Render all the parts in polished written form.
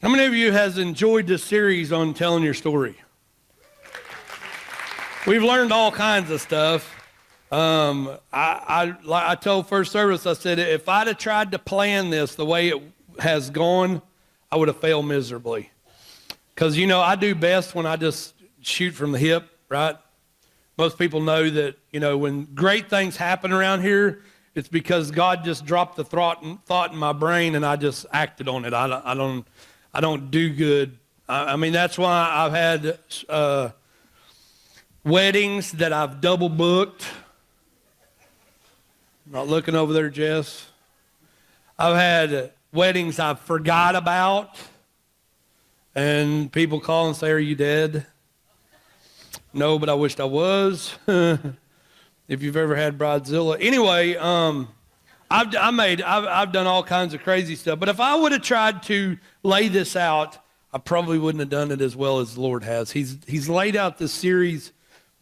How many of you has enjoyed this series on telling your story? We've learned all kinds of stuff. I told first service, I said, if I'd have tried to plan this the way it has gone, I would have failed miserably. Because, I do best when I just shoot from the hip, right? Most people know that, when great things happen around here, it's because God just dropped the thought in my brain and I just acted on it. I don't do good. I mean, that's why I've had weddings that I've double booked. Not looking over there, Jess. I've had weddings I forgot about, and people call and say, "Are you dead?" No, but I wished I was. If you've ever had Bridezilla. Anyway, I've done all kinds of crazy stuff. But if I would have tried to lay this out, I probably wouldn't have done it as well as the Lord has. He's laid out this series,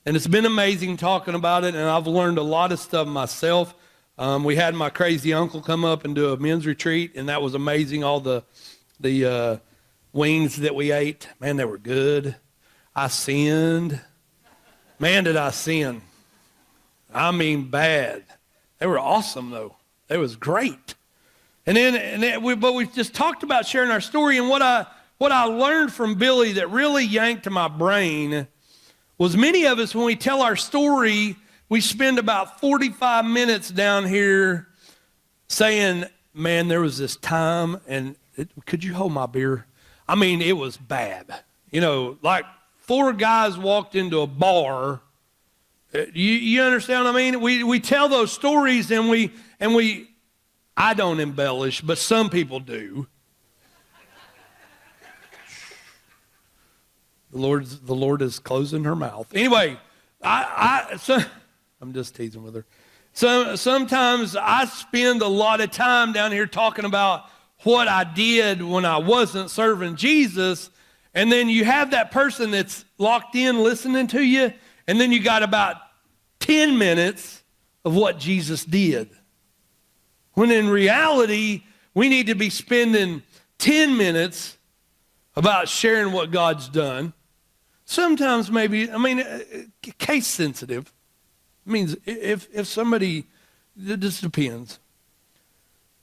and it's been amazing talking about it, and I've learned a lot of stuff myself. We had my crazy uncle come up and do a men's retreat, and that was amazing. All the wings that we ate, man, they were good. I sinned. Man, did I sin. I mean, bad. They were awesome, though. It was great. But we just talked about sharing our story, and what I learned from Billy that really yanked to my brain was many of us, when we tell our story, we spend about 45 minutes down here saying, man, there was this time, and could you hold my beer? I mean, it was bad. Like 4 guys walked into a bar. You understand what I mean? We tell those stories, and we I don't embellish, but some people do. The Lord is closing her mouth. Anyway, I'm just teasing with her. So sometimes I spend a lot of time down here talking about what I did when I wasn't serving Jesus, and then you have that person that's locked in listening to you, and then you got about 10 minutes of what Jesus did. When in reality, we need to be spending 10 minutes about sharing what God's done. Sometimes maybe, case sensitive. It means if somebody, it just depends.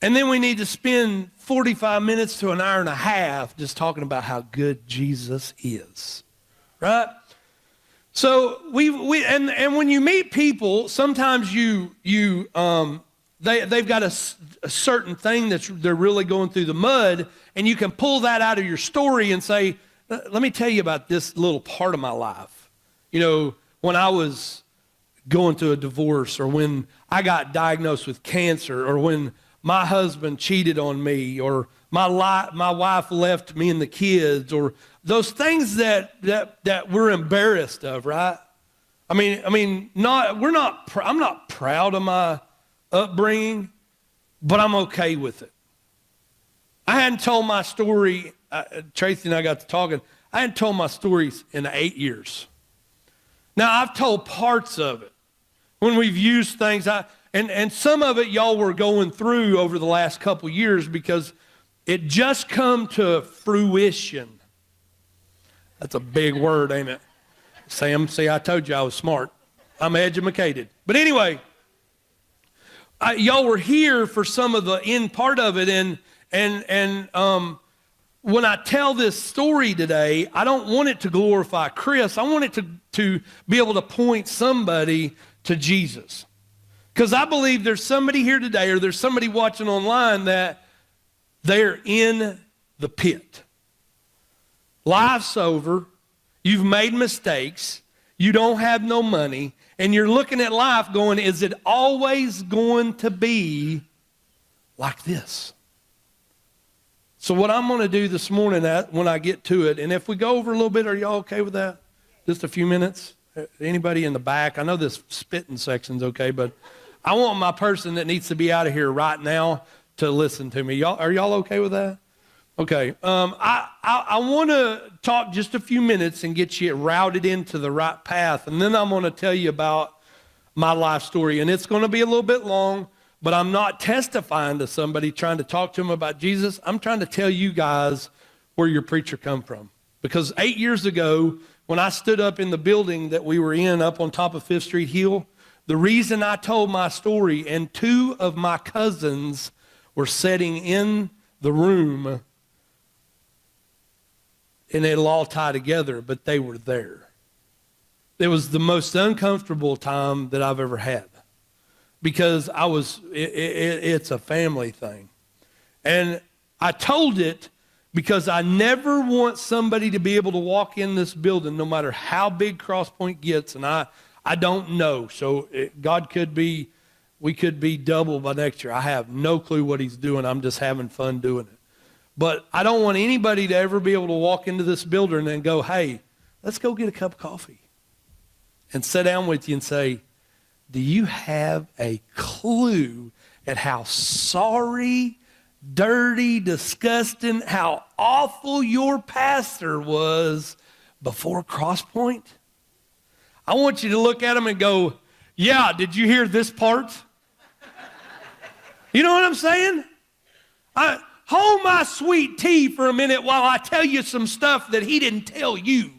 And then we need to spend 45 minutes to an hour and a half just talking about how good Jesus is, right? So and when you meet people, sometimes they've got a certain thing they're really going through the mud, and you can pull that out of your story and say, let me tell you about this little part of my life. When I was going through a divorce, or when I got diagnosed with cancer, or when my husband cheated on me, or my wife left me and the kids, or those things that we're embarrassed of, right? I'm not proud of my upbringing, but I'm okay with it. I hadn't told my story. Tracy and I got to talking. I hadn't told my stories in 8 years. Now, I've told parts of it. When we've used things, and some of it y'all were going through over the last couple years because it just come to fruition. That's a big word, ain't it? Sam, see, I told you I was smart. I'm educated. But anyway, y'all were here for some of the end part of it, and when I tell this story today, I don't want it to glorify Chris. I want it to be able to point somebody to Jesus. Because I believe there's somebody here today, or there's somebody watching online, that they're in the pit. Life's over. You've made mistakes. You don't have no money. And you're looking at life going, is it always going to be like this? So what I'm going to do this morning when I get to it, and if we go over a little bit, are y'all okay with that? Just a few minutes? Anybody in the back? I know this spitting section's okay, but I want my person that needs to be out of here right now to listen to me. Are y'all okay with that? Okay. I want to talk just a few minutes and get you routed into the right path, and then I'm going to tell you about my life story, and it's going to be a little bit long. But I'm not testifying to somebody trying to talk to them about Jesus. I'm trying to tell you guys where your preacher come from. Because 8 years ago, when I stood up in the building that we were in up on top of 5th Street Hill, the reason I told my story, and 2 of my cousins were sitting in the room, and it'll all tie together, but they were there. It was the most uncomfortable time that I've ever had, because it's a family thing. And I told it because I never want somebody to be able to walk in this building, no matter how big Crosspointe gets, and I don't know. So we could be double by next year. I have no clue what he's doing. I'm just having fun doing it. But I don't want anybody to ever be able to walk into this building and go, hey, let's go get a cup of coffee. And sit down with you and say, do you have a clue at how sorry, dirty, disgusting, how awful your pastor was before Crosspointe? I want you to look at him and go, yeah, did you hear this part? You know what I'm saying? Hold my sweet tea for a minute while I tell you some stuff that he didn't tell you,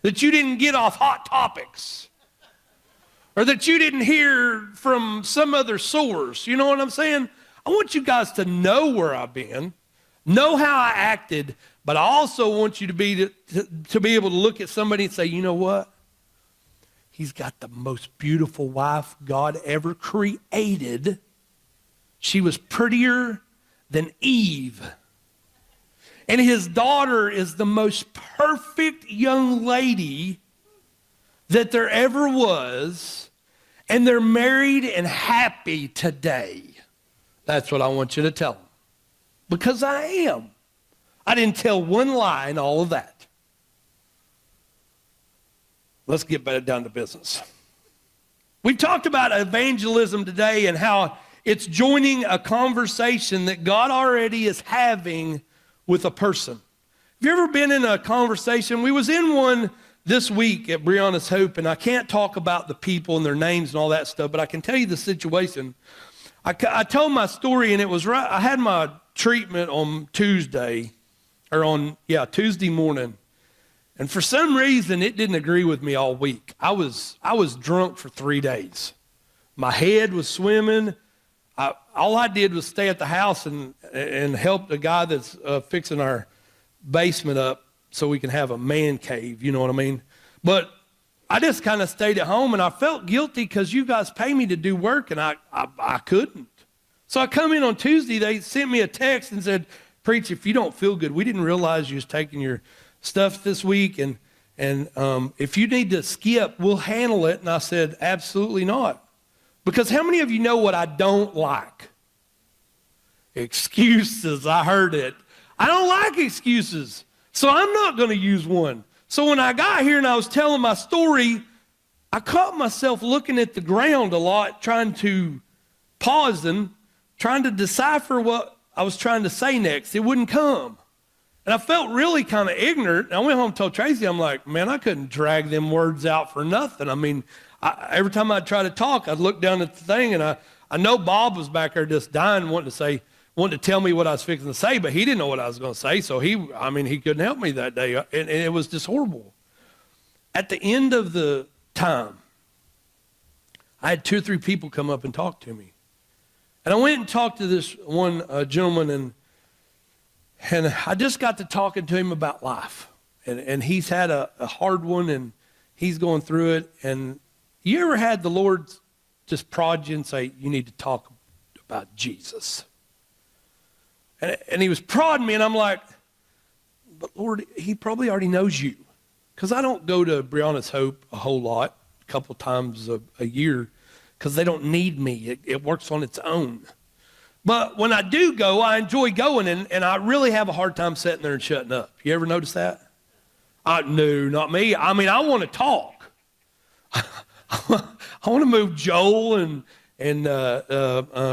that you didn't get off Hot Topics, or that you didn't hear from some other source. You know what I'm saying? I want you guys to know where I've been, know how I acted, but I also want you to be able to look at somebody and say, you know what? He's got the most beautiful wife God ever created. She was prettier than Eve. And his daughter is the most perfect young lady that there ever was. And they're married and happy today. That's what I want you to tell them. Because I am. I didn't tell one lie in all of that. Let's get back down to business. We talked about evangelism today and how it's joining a conversation that God already is having with a person. Have you ever been in a conversation? We was in one this week at Brianna's Hope, and I can't talk about the people and their names and all that stuff, but I can tell you the situation. I told my story, and it was right. I had my treatment on Tuesday morning. And for some reason, it didn't agree with me all week. I was drunk for 3 days. My head was swimming. All I did was stay at the house and help the guy that's fixing our basement up so we can have a man cave, you know what I mean? But I just kind of stayed at home, and I felt guilty because you guys pay me to do work, and I couldn't. So I come in on Tuesday. They sent me a text and said, preach, if you don't feel good, we didn't realize you was taking your stuff this week, and if you need to skip, we'll handle it. And I said, absolutely not. Because how many of you know what I don't like? Excuses. I heard it. I don't like excuses, so I'm not going to use one. So when I got here and I was telling my story, I caught myself looking at the ground a lot, trying to pause and trying to decipher what I was trying to say next. It wouldn't come. And I felt really kind of ignorant. I went home and told Tracy, I'm like, man, I couldn't drag them words out for nothing. I mean, every time I'd try to talk, I'd look down at the thing, and I know Bob was back there just dying, wanting to tell me what I was fixing to say, but he didn't know what I was going to say, so he couldn't help me that day, and it was just horrible. At the end of the time, I had 2 or 3 people come up and talk to me. And I went and talked to this one gentleman, and I just got to talking to him about life. And he's had a hard one, and he's going through it. And you ever had the Lord just prod you and say, you need to talk about Jesus? And he was prodding me, and I'm like, but Lord, he probably already knows you. Because I don't go to Brianna's Hope a whole lot, a couple times a year, because they don't need me. It works on its own. But when I do go, I enjoy going, and I really have a hard time sitting there and shutting up. You ever notice that? No, not me. I mean, I want to talk. I want to move Joel and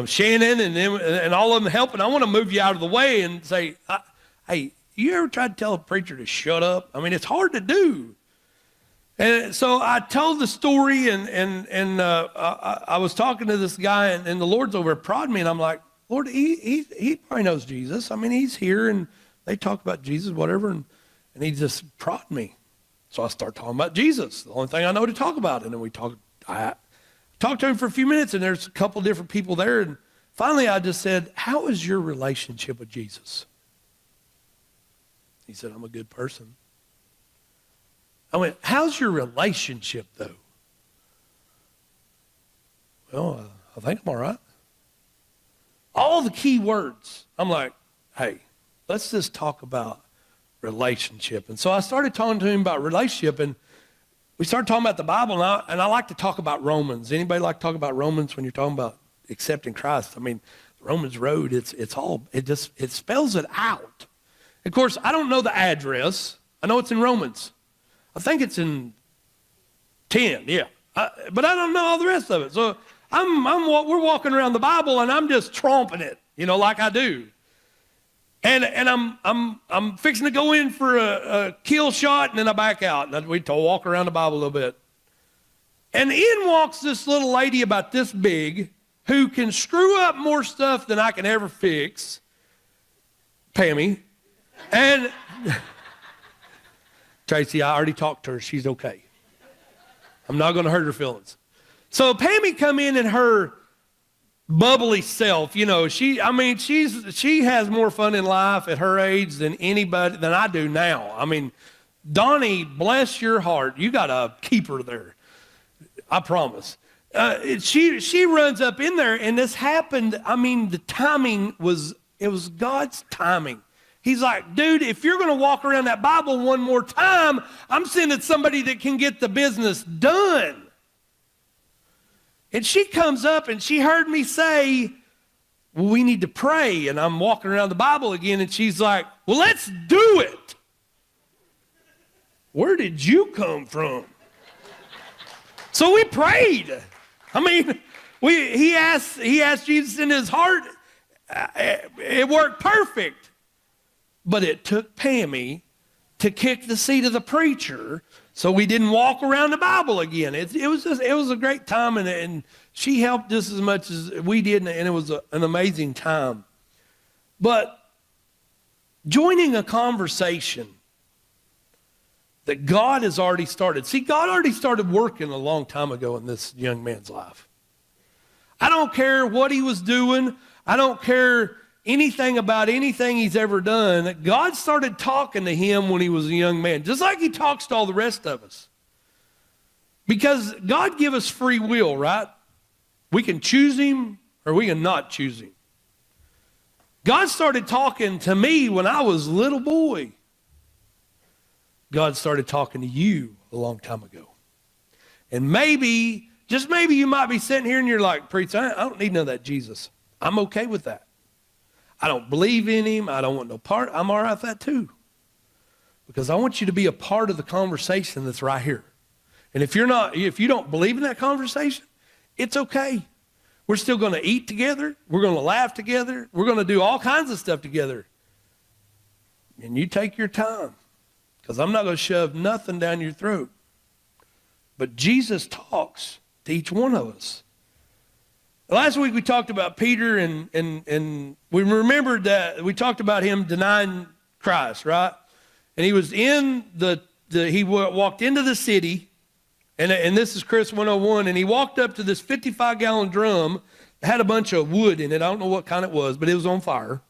Shannon and all of them helping. I want to move you out of the way and say, hey, you ever tried to tell a preacher to shut up? I mean, it's hard to do. And so I told the story, and I was talking to this guy, and the Lord's over prodding me, and I'm like, Lord, he probably knows Jesus. I mean, he's here, and they talk about Jesus, whatever, and he just prodded me. So I start talking about Jesus, the only thing I know to talk about. And then I talked to him for a few minutes, and there's a couple different people there. And finally I just said, how is your relationship with Jesus? He said, I'm a good person. I went, how's your relationship though? Well, I think I'm all right. All the key words. I'm like, hey, let's just talk about relationship. And so I started talking to him about relationship, and we started talking about the Bible, and I like to talk about Romans. Anybody like to talk about Romans when you're talking about accepting Christ? I mean, the Romans road, it spells it out. Of course, I don't know the address. I know it's in Romans. I think it's in 10, yeah. But I don't know all the rest of it. So we're walking around the Bible, and I'm just tromping it, like I do. And I'm fixing to go in for a kill shot, and then I back out. And we walk around the Bible a little bit. And in walks this little lady about this big who can screw up more stuff than I can ever fix. Pammy. And Tracy, I already talked to her. She's okay. I'm not going to hurt her feelings. So Pammy come in her bubbly self, she has more fun in life at her age than I do now. I mean, Donnie, bless your heart, you got to keep her there. I promise. She runs up in there, and this happened. The timing was God's timing. He's like, dude, if you're going to walk around that Bible one more time, I'm sending somebody that can get the business done. And she comes up and she heard me say, well, we need to pray. And I'm walking around the Bible again, and she's like, well, let's do it. Where did you come from? So we prayed. He asked Jesus in his heart. It worked perfect. But it took Pammy to kick the seat of the preacher so we didn't walk around the Bible again. It was a great time, and she helped just as much as we did, and it was an amazing time. But joining a conversation that God has already started. See, God already started working a long time ago in this young man's life. I don't care what he was doing. I don't care anything about anything he's ever done. God started talking to him when he was a young man, just like he talks to all the rest of us. Because God give us free will, right? We can choose him or we can not choose him. God started talking to me when I was a little boy. God started talking to you a long time ago. And maybe, just maybe you might be sitting here and you're like, preacher, I don't need none of that Jesus. I'm okay with that. I don't believe in him. I don't want no part. I'm all right with that too. Because I want you to be a part of the conversation that's right here. And if you don't believe in that conversation, it's okay. We're still going to eat together. We're going to laugh together. We're going to do all kinds of stuff together. And you take your time. Because I'm not going to shove nothing down your throat. But Jesus talks to each one of us. Last week we talked about Peter, and we remembered that we talked about him denying Christ, right? And he was he walked into the city, and this is Chris 101, and he walked up to this 55-gallon drum that had a bunch of wood in it. I don't know what kind it was, but it was on fire.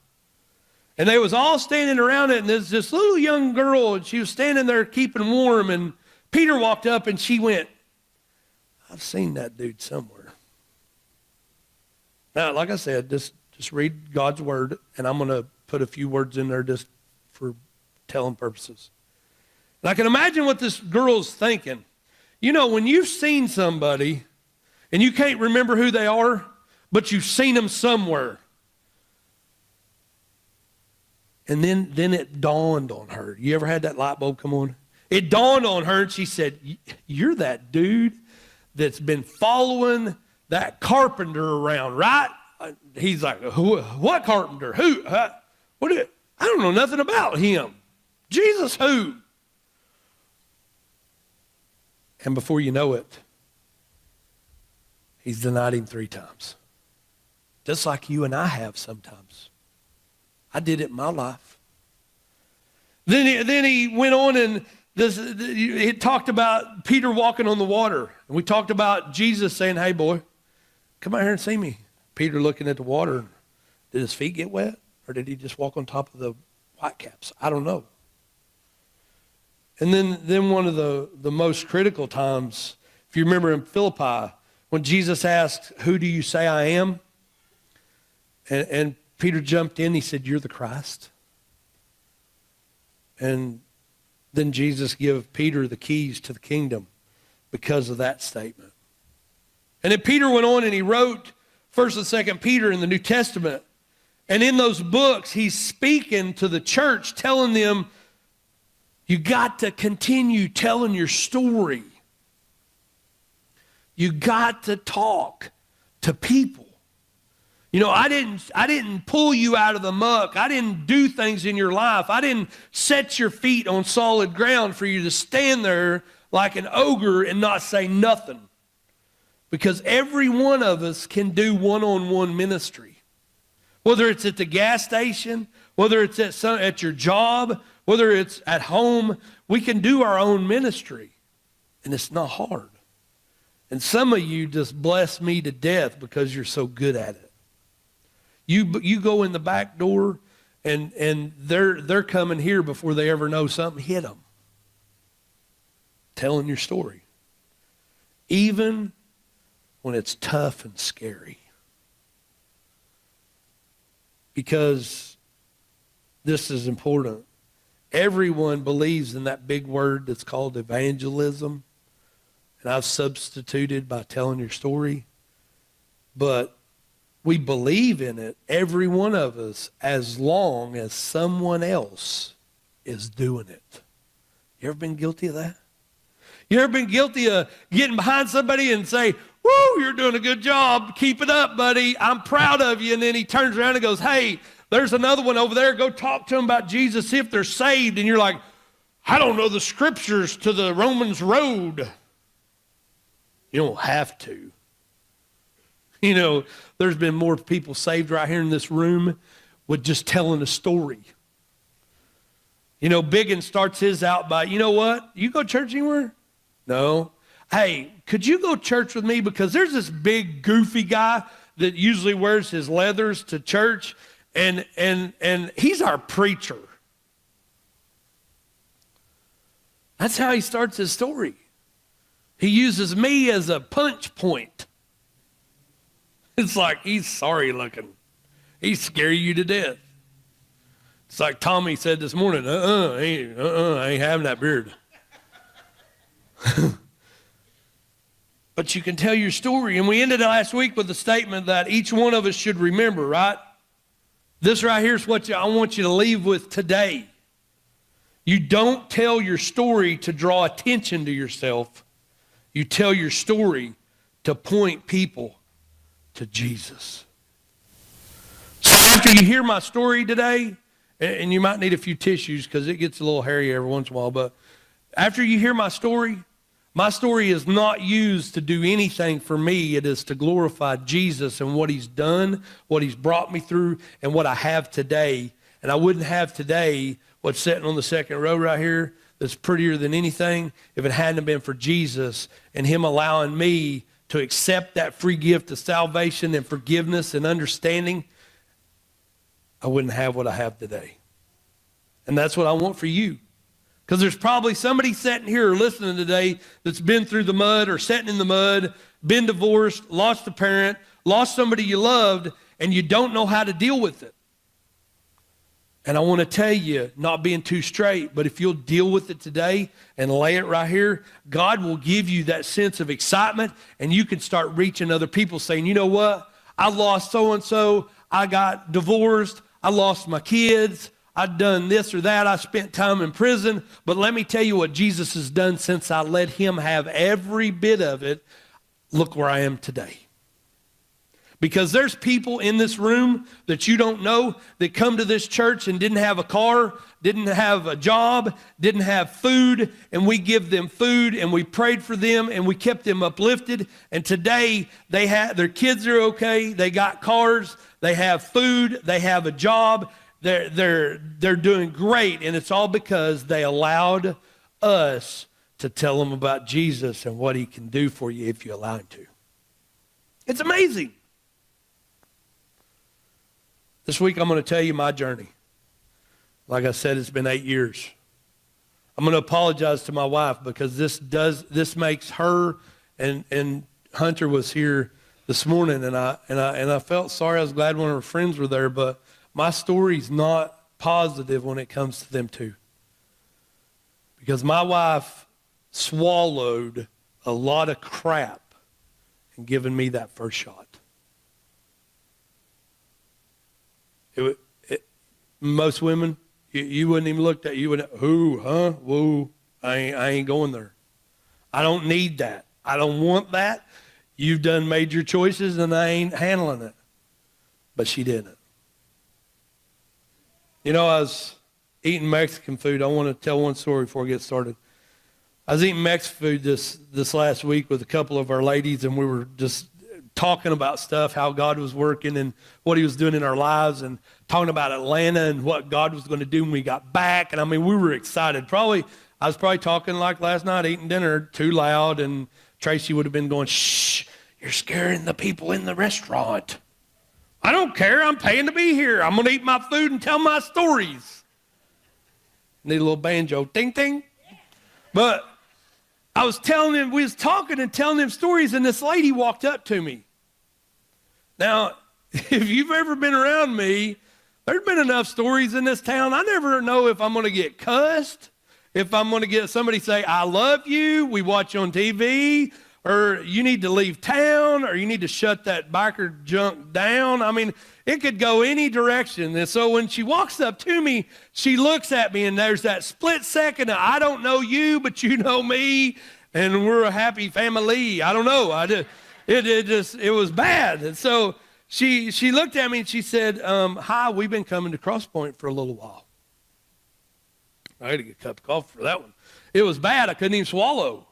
And they was all standing around it, and there's this little young girl, and she was standing there keeping warm, and Peter walked up, and she went, I've seen that dude somewhere. Now, like I said, just read God's word, and I'm going to put a few words in there just for telling purposes. And I can imagine what this girl's thinking. You know, when you've seen somebody, and you can't remember who they are, but you've seen them somewhere. And then it dawned on her. You ever had that light bulb come on? It dawned on her, and she said, you're that dude that's been following that carpenter around, right? He's like, what carpenter? Who? I don't know nothing about him. Jesus who? And before you know it, he's denied him 3 times. Just like you and I have sometimes. I did it in my life. Then he went on and it talked about Peter walking on the water. And we talked about Jesus saying, hey, boy, come out here and see me. Peter looking at the water. Did his feet get wet? Or did he just walk on top of the whitecaps? I don't know. And then one of the most critical times, if you remember in Philippi, when Jesus asked, who do you say I am? And Peter jumped in. He said, you're the Christ. And then Jesus gave Peter the keys to the kingdom because of that statement. And then Peter went on and he wrote 1st and 2nd Peter in the New Testament. And in those books, he's speaking to the church, telling them, you got to continue telling your story. You got to talk to people. You know, I didn't pull you out of the muck. I didn't do things in your life. I didn't set your feet on solid ground for you to stand there like an ogre and not say nothing. Because every one of us can do one-on-one ministry. Whether it's at the gas station, whether it's at your job, whether it's at home, we can do our own ministry. And it's not hard. And some of you just bless me to death because you're so good at it. You go in the back door and they're coming here before they ever know something hit them. Telling your story. Even when it's tough and scary. Because this is important. Everyone believes in that big word that's called evangelism. And I've substituted by telling your story. But we believe in it, every one of us, as long as someone else is doing it. You ever been guilty of that? You ever been guilty of getting behind somebody and say, woo, you're doing a good job. Keep it up, buddy. I'm proud of you. And then he turns around and goes, hey, there's another one over there. Go talk to them about Jesus, see if they're saved. And you're like, I don't know the scriptures to the Romans road. You don't have to. You know, there's been more people saved right here in this room with just telling a story. You know, Biggin starts his out by, you know what? You go to church anywhere? No. Hey, could you go to church with me? Because there's this big goofy guy that usually wears his leathers to church, and he's our preacher. That's how he starts his story. He uses me as a punch point. It's like he's sorry looking. He'd scare you to death. It's like Tommy said this morning, I ain't having that beard. But you can tell your story. And we ended last week with the statement that each one of us should remember, right? This right here is what I want you to leave with today. You don't tell your story to draw attention to yourself. You tell your story to point people to Jesus. So after you hear my story today, and you might need a few tissues because it gets a little hairy every once in a while, but after you hear my story is not used to do anything for me. It is to glorify Jesus and what he's done, what he's brought me through, and what I have today. And I wouldn't have today what's sitting on the second row right here that's prettier than anything if it hadn't been for Jesus and him allowing me to accept that free gift of salvation and forgiveness and understanding. I wouldn't have what I have today. And that's what I want for you. Because there's probably somebody sitting here or listening today that's been through the mud or sitting in the mud, been divorced, lost a parent, lost somebody you loved, and you don't know how to deal with it. And I want to tell you, not being too straight, but if you'll deal with it today and lay it right here, God will give you that sense of excitement, and you can start reaching other people saying, you know what? I lost so-and-so. I got divorced. I lost my kids. I've done this or that. I spent time in prison. But let me tell you what Jesus has done since I let him have every bit of it. Look where I am today. Because there's people in this room that you don't know that come to this church and didn't have a car, didn't have a job, didn't have food, and we give them food and we prayed for them and we kept them uplifted. And today their kids are okay, they got cars, they have food, they have a job. they're doing great, and it's all because they allowed us to tell them about Jesus and what he can do for you if you allow him to. It's amazing. This week I'm going to tell you my journey. Like I said, it's been 8 years. I'm going to apologize to my wife because this makes her, and Hunter was here this morning, and I felt sorry. I was glad one of her friends were there, but my story's not positive when it comes to them too. Because my wife swallowed a lot of crap in giving me that first shot. Most women, you wouldn't even look at, you would, who, huh, whoa, I ain't going there. I don't need that. I don't want that. You've done made your choices and I ain't handling it. But she didn't. You know, I was eating Mexican food. I want to tell one story before we get started. I was eating Mexican food this last week with a couple of our ladies, and we were just talking about stuff, how God was working and what he was doing in our lives, and talking about Atlanta and what God was going to do when we got back. And I mean, we were excited. I was probably talking like last night, eating dinner too loud, and Tracy would have been going, shh, you're scaring the people in the restaurant. I don't care. I'm paying to be here. I'm going to eat my food and tell my stories. Need a little banjo. Ding, ding. But I was telling them, we was talking and telling them stories, and this lady walked up to me. Now, if you've ever been around me, there's been enough stories in this town. I never know if I'm going to get cussed, if I'm going to get somebody say, I love you, we watch you on TV, or you need to leave town, or you need to shut that biker junk down. I mean, it could go any direction. And so when she walks up to me, she looks at me, and there's that split second of, I don't know you, but you know me, and we're a happy family. I don't know. It was bad. And so she looked at me, and she said, hi, we've been coming to Crosspointe for a little while. I had to get a cup of coffee for that one. It was bad. I couldn't even swallow.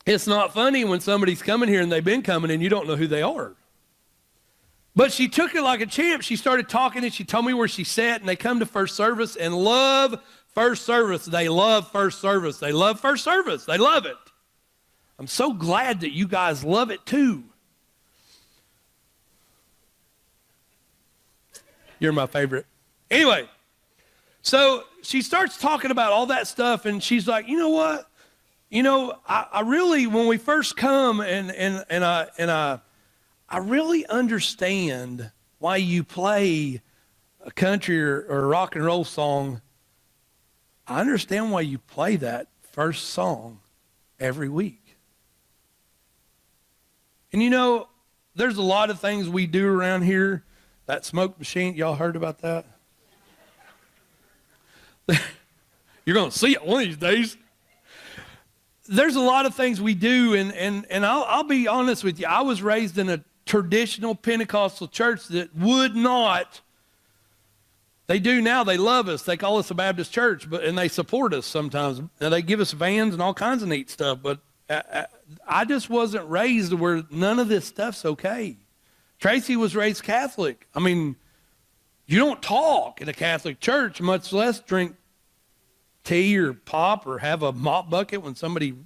It's not funny when somebody's coming here and they've been coming and you don't know who they are. But she took it like a champ. She started talking and she told me where she sat, and they come to first service and love first service. They love first service. They love first service. They love it. I'm so glad that you guys love it too. You're my favorite. Anyway, so she starts talking about all that stuff, and she's like, you know what? You know, I really, when we first come, and I really understand why you play a country or a rock and roll song. I understand why you play that first song every week. And you know, there's a lot of things we do around here. That smoke machine, y'all heard about that? You're going to see it one of these days. There's a lot of things we do, and I'll be honest with you. I was raised in a traditional Pentecostal church that would not. They do now. They love us. They call us a Baptist church, and they support us sometimes. And they give us vans and all kinds of neat stuff. But I just wasn't raised where none of this stuff's okay. Tracy was raised Catholic. I mean, you don't talk in a Catholic church, much less drink tea or pop or have a mop bucket when somebody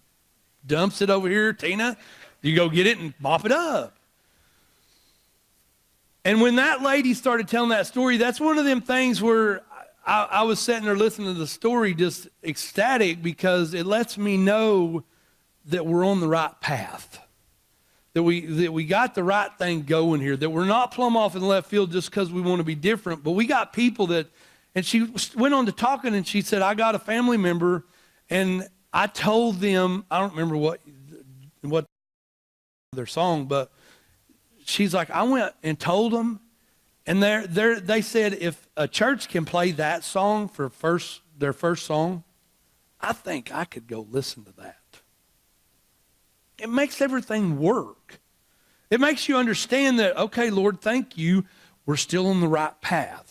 dumps it over here. Tina, you go get it and mop it up. And when that lady started telling that story, that's one of them things where I was sitting there listening to the story just ecstatic, because it lets me know that we're on the right path, that we got the right thing going here, that we're not plumb off in left field just because we want to be different, but we got people that. And she went on to talking, and she said, I got a family member, and I told them, I don't remember what their song, but she's like, I went and told them, and they said, if a church can play that song for their first song, I think I could go listen to that. It makes everything work. It makes you understand that, okay, Lord, thank you, we're still on the right path.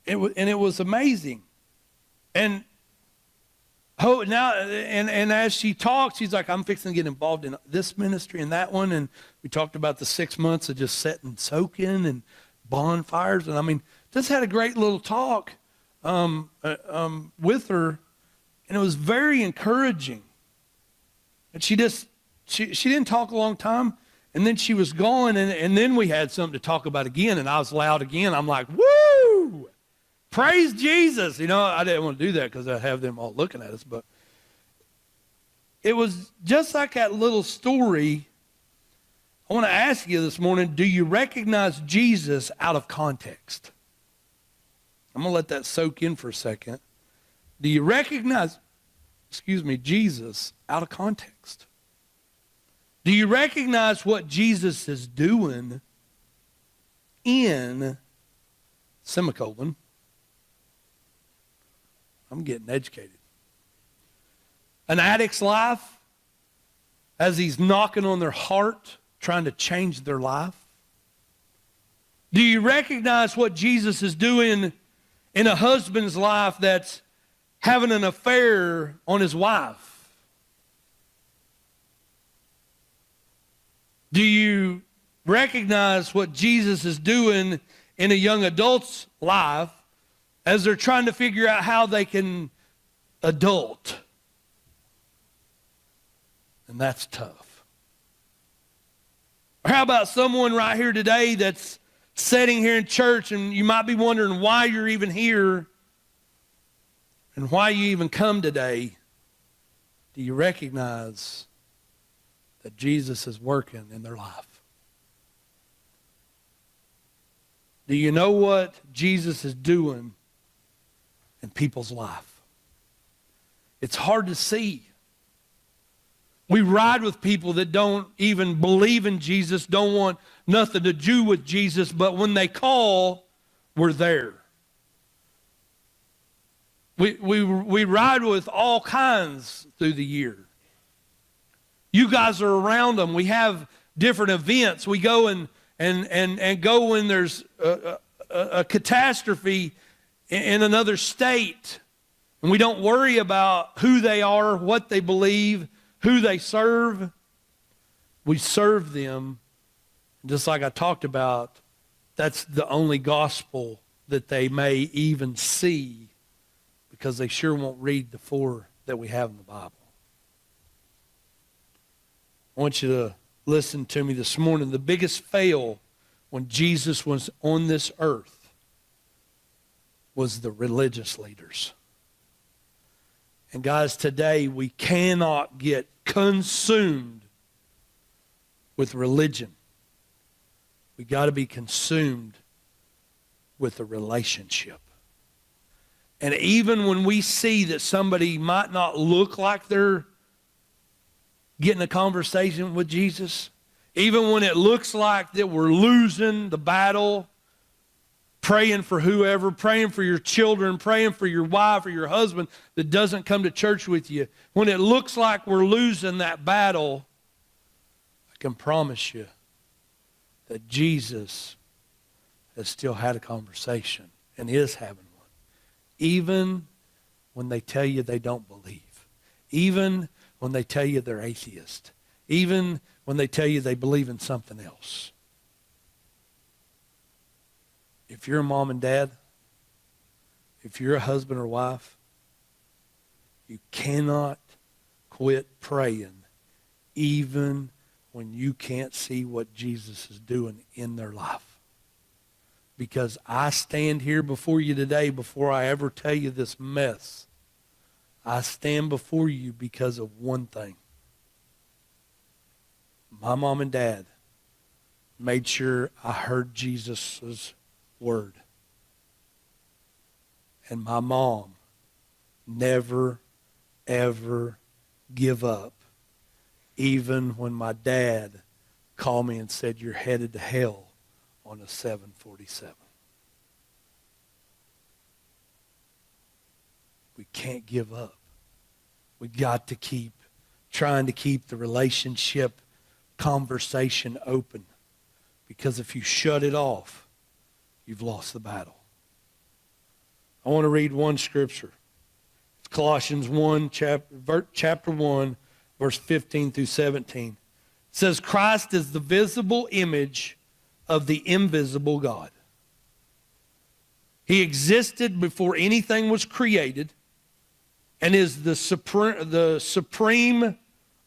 It was amazing. And Oh, now, and as she talks, she's like, I'm fixing to get involved in this ministry and that one. And we talked about the 6 months of just sitting, soaking, and bonfires. And I mean, just had a great little talk with her. And it was very encouraging. And she didn't talk a long time. And then she was gone. And then we had something to talk about again. And I was loud again. I'm like, woo! Praise Jesus. You know, I didn't want to do that because I have them all looking at us. But it was just like that little story. I want to ask you this morning, do you recognize Jesus out of context? I'm going to let that soak in for a second. Do you recognize, Jesus out of context? Do you recognize what Jesus is doing in, semicolon, I'm getting educated, an addict's life as he's knocking on their heart, trying to change their life? Do you recognize what Jesus is doing in a husband's life that's having an affair on his wife? Do you recognize what Jesus is doing in a young adult's life as they're trying to figure out how they can adult? And that's tough. Or how about someone right here today that's sitting here in church and you might be wondering why you're even here and why you even come today? Do you recognize that Jesus is working in their life? Do you know what Jesus is doing in people's life? It's hard to see. We ride with people that don't even believe in Jesus, don't want nothing to do with Jesus, but when they call, we're there. We ride with all kinds through the year. You guys are around them. We have different events. We go and go when there's a catastrophe in another state. And we don't worry about who they are, what they believe, who they serve. We serve them. Just like I talked about, that's the only gospel that they may even see, because they sure won't read the 4 that we have in the Bible. I want you to listen to me this morning. The biggest fail when Jesus was on this earth was the religious leaders. And guys, today we cannot get consumed with religion. We got to be consumed with a relationship. And even when we see that somebody might not look like they're getting a conversation with Jesus, even when it looks like that we're losing the battle, praying for whoever, praying for your children, praying for your wife or your husband that doesn't come to church with you, when it looks like we're losing that battle, I can promise you that Jesus has still had a conversation and is having one, even when they tell you they don't believe, even when they tell you they're atheist, even when they tell you they believe in something else. If you're a mom and dad, if you're a husband or wife, you cannot quit praying even when you can't see what Jesus is doing in their life. Because I stand here before you today, before I ever tell you this mess, I stand before you because of one thing. My mom and dad made sure I heard Jesus' word. And my mom never, ever give up, even when my dad called me and said, "You're headed to hell on a 747. We can't give up. We got to keep trying to keep the relationship conversation open, because if you shut it off, you've lost the battle. I want to read one scripture. Colossians 1, chapter 1, verse 15 through 17. It says, Christ is the visible image of the invisible God. He existed before anything was created and is the supreme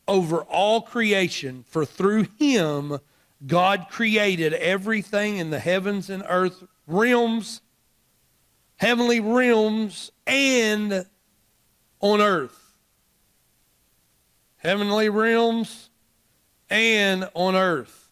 over all creation. For through him, God created everything in the heavens and earth realms, heavenly realms, and on earth. Heavenly realms and on earth.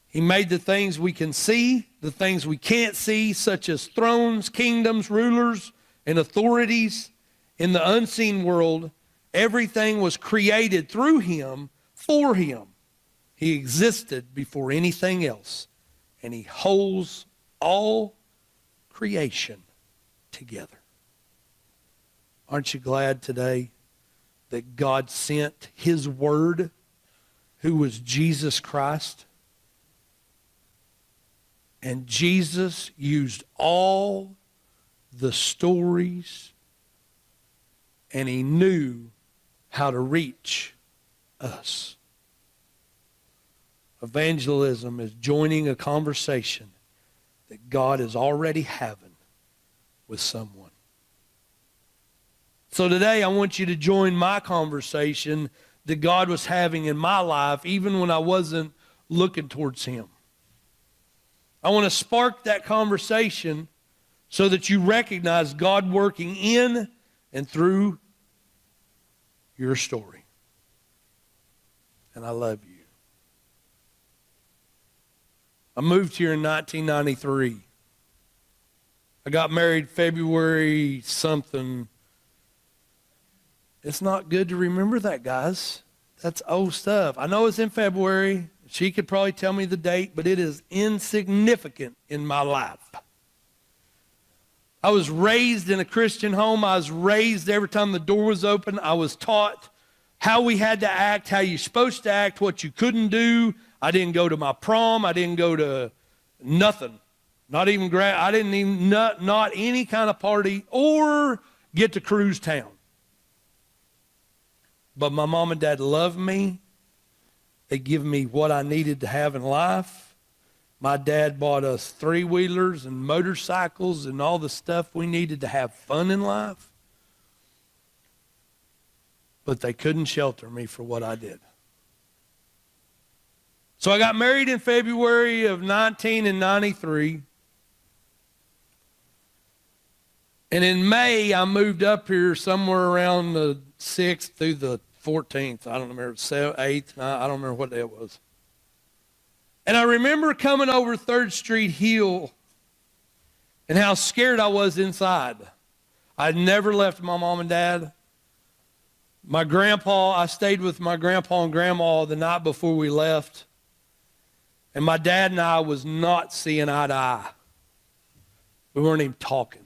He made the things we can see, the things we can't see, such as thrones, kingdoms, rulers, and authorities in the unseen world. Everything was created through him, for him. He existed before anything else, and he holds all creation together. Aren't you glad today that God sent his word, who was Jesus Christ? And Jesus used all the stories, and he knew how to reach us. Evangelism is joining a conversation that God is already having with someone. So today I want you to join my conversation that God was having in my life, even when I wasn't looking towards him. I want to spark that conversation so that you recognize God working in and through your story. And I love you. I moved here in 1993. I got married February something. It's not good to remember that, guys. That's old stuff. I know it's in February. She could probably tell me the date, but it is insignificant in my life. I was raised in a Christian home. I was raised every time the door was open. I was taught how we had to act, how you're supposed to act, what you couldn't do. I didn't go to my prom. I didn't go to nothing. Not even I didn't even not any kind of party or get to cruise town. But my mom and dad loved me. They give me what I needed to have in life. My dad bought us three-wheelers and motorcycles and all the stuff we needed to have fun in life. But they couldn't shelter me for what I did. So I got married in February of 1993. And in May, I moved up here somewhere around the 6th through the 14th. I don't remember, 7th, 8th, I don't remember what day it was. And I remember coming over 3rd Street Hill and how scared I was inside. I'd never left my mom and dad. My grandpa, I stayed with my grandpa and grandma the night before we left. And my dad and I was not seeing eye to eye. We weren't even talking.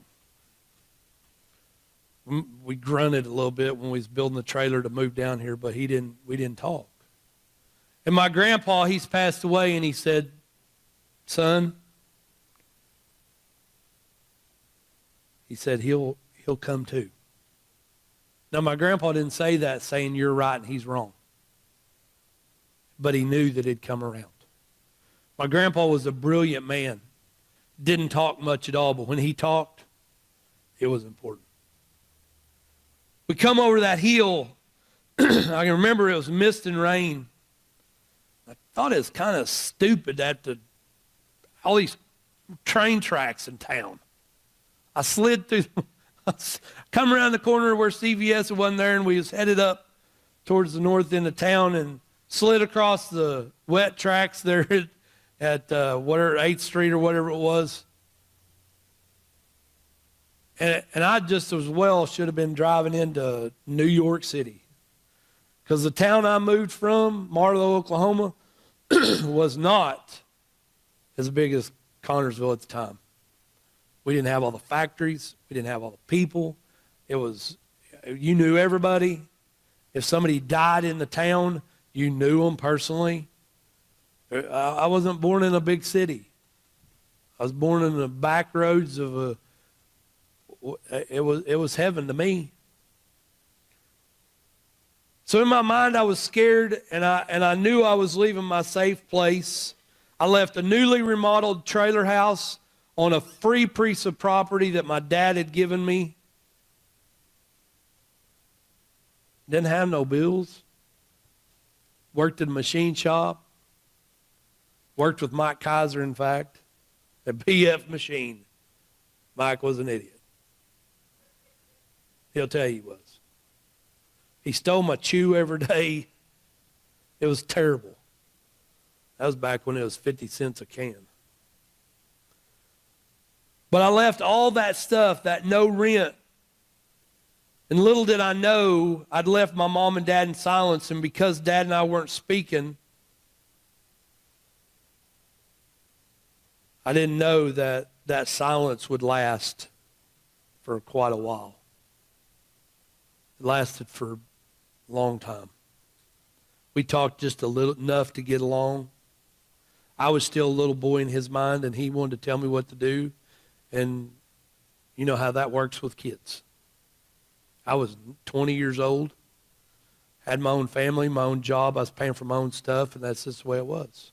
We grunted a little bit when we was building the trailer to move down here, but we didn't talk. And my grandpa, he's passed away, and he said, son, he said, he'll come too. Now, my grandpa didn't say that saying you're right and he's wrong. But he knew that it'd come around. My grandpa was a brilliant man. Didn't talk much at all, but when he talked, it was important. We come over that hill. I can remember it was mist and rain. I thought it was kind of stupid that all these train tracks in town. I slid through, come around the corner where CVS wasn't there, and we was headed up towards the north end of town and slid across the wet tracks there at whatever 8th Street or whatever it was. And I just as well should have been driving into New York City. Because the town I moved from, Marlow, Oklahoma, was not as big as Connersville at the time. We didn't have all the factories. We didn't have all the people. You knew everybody. If somebody died in the town, you knew them personally. I wasn't born in a big city. I was born in the back roads of it was heaven to me. So in my mind, I was scared, and I knew I was leaving my safe place. I left a newly remodeled trailer house on a free piece of property that my dad had given me. Didn't have no bills. Worked in a machine shop. Worked with Mike Kaiser, in fact, at BF Machine. Mike was an idiot. He'll tell you he was. He stole my chew every day. It was terrible. That was back when it was 50 cents a can. But I left all that stuff, that no rent. And little did I know, I'd left my mom and dad in silence, and because Dad and I weren't speaking, I didn't know that that silence would last for quite a while. It lasted for a long time. We talked just a little enough to get along. I was still a little boy in his mind, and he wanted to tell me what to do. And you know how that works with kids. I was 20 years old, had my own family, my own job. I was paying for my own stuff, and that's just the way it was.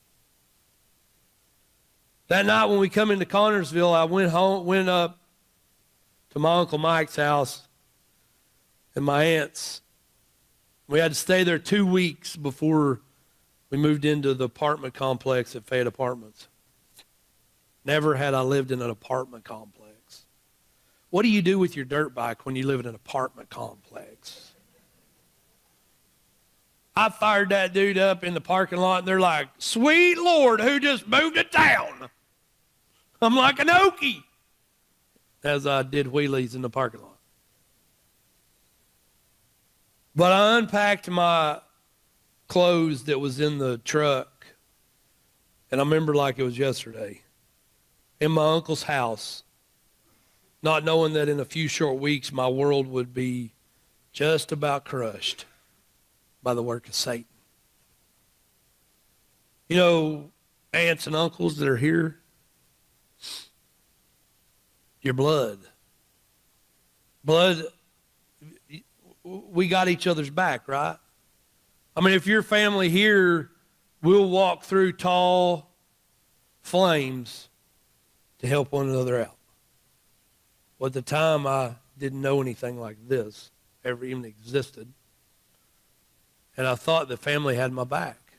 That night when we come into Connersville, I went up to my Uncle Mike's house and my aunt's. We had to stay there 2 weeks before we moved into the apartment complex at Fayette Apartments. Never had I lived in an apartment complex. What do you do with your dirt bike when you live in an apartment complex? I fired that dude up in the parking lot, and they're like, "Sweet Lord, who just moved to town?" I'm like an Okie, as I did wheelies in the parking lot. But I unpacked my clothes that was in the truck, and I remember like it was yesterday, in my uncle's house, not knowing that in a few short weeks my world would be just about crushed by the work of Satan. You know, aunts and uncles that are here, your blood. Blood, we got each other's back, right? I mean, if your family here, we'll walk through tall flames to help one another out. Well, at the time, I didn't know anything like this ever even existed. And I thought the family had my back.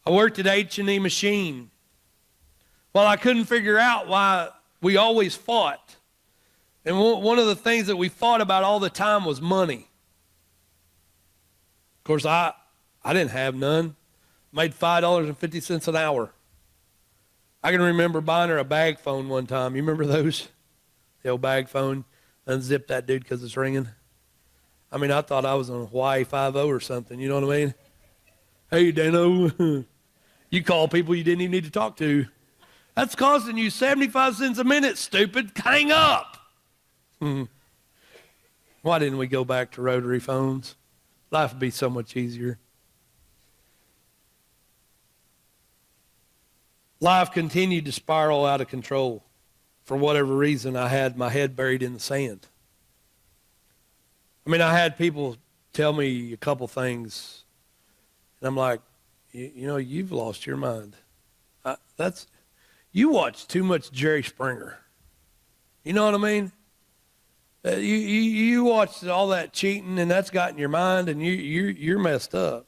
I worked at H&E Machine. Well, I couldn't figure out why we always fought. And one of the things that we fought about all the time was money. Of course, I didn't have none. Made $5.50 an hour. I can remember buying her a bag phone one time. You remember those? The old bag phone. Unzip that dude because it's ringing. I mean, I thought I was on Hawaii 5-0 or something. You know what I mean? Hey, Dano. You call people you didn't even need to talk to. That's costing you 75 cents a minute, stupid. Hang up. Why didn't we go back to rotary phones? Life would be so much easier. Life continued to spiral out of control. For whatever reason, I had my head buried in the sand. I mean, I had people tell me a couple things, and I'm like, you know, you've lost your mind. You watch too much Jerry Springer. You know what I mean? You watch all that cheating, and that's got in your mind, and you're messed up.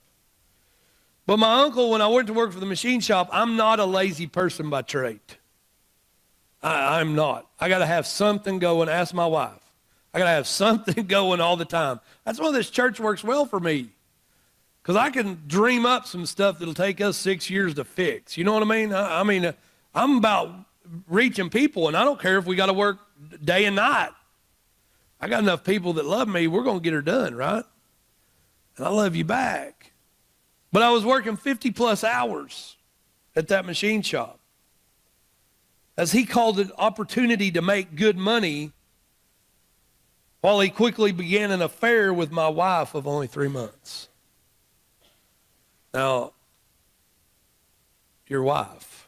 But my uncle, when I went to work for the machine shop, I'm not a lazy person by trade. I'm not. I got to have something going. Ask my wife. I got to have something going all the time. That's why this church works well for me. Because I can dream up some stuff that'll take us 6 years to fix. You know what I mean? I mean, I'm about reaching people, and I don't care if we got to work day and night. I got enough people that love me. We're going to get her done, right? And I love you back. But I was working 50-plus hours at that machine shop. As he called it, opportunity to make good money, while he quickly began an affair with my wife of only 3 months. Now, your wife.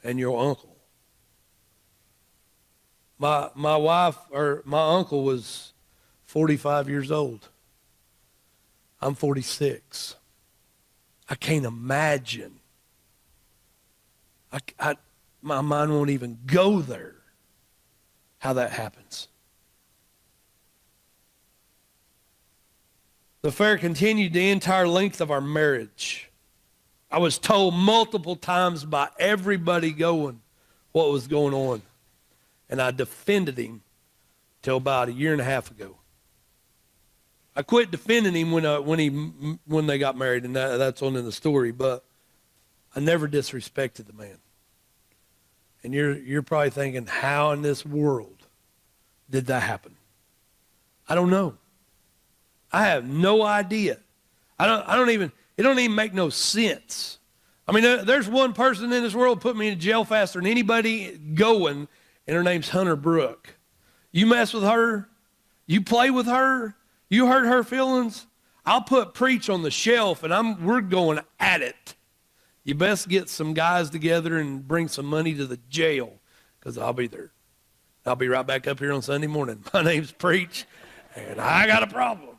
and your uncle. My wife, or my uncle, was 45 years old. I'm 46. I can't imagine. My mind won't even go there, how that happens. The affair continued the entire length of our marriage. I was told multiple times by everybody going what was going on. And I defended him till about a year and a half ago. I quit defending him when they got married, and that's on in the story, but I never disrespected the man. And you're probably thinking, how in this world did that happen? I don't know. I have no idea. It don't even make no sense. I mean, there's one person in this world put me in jail faster than anybody going, and her name's Hunter Brooke. You mess with her, you play with her, you hurt her feelings, I'll put preach on the shelf, and we're going at it. You best get some guys together and bring some money to the jail, because I'll be there. I'll be right back up here on Sunday morning. My name's Preach, and I got a problem.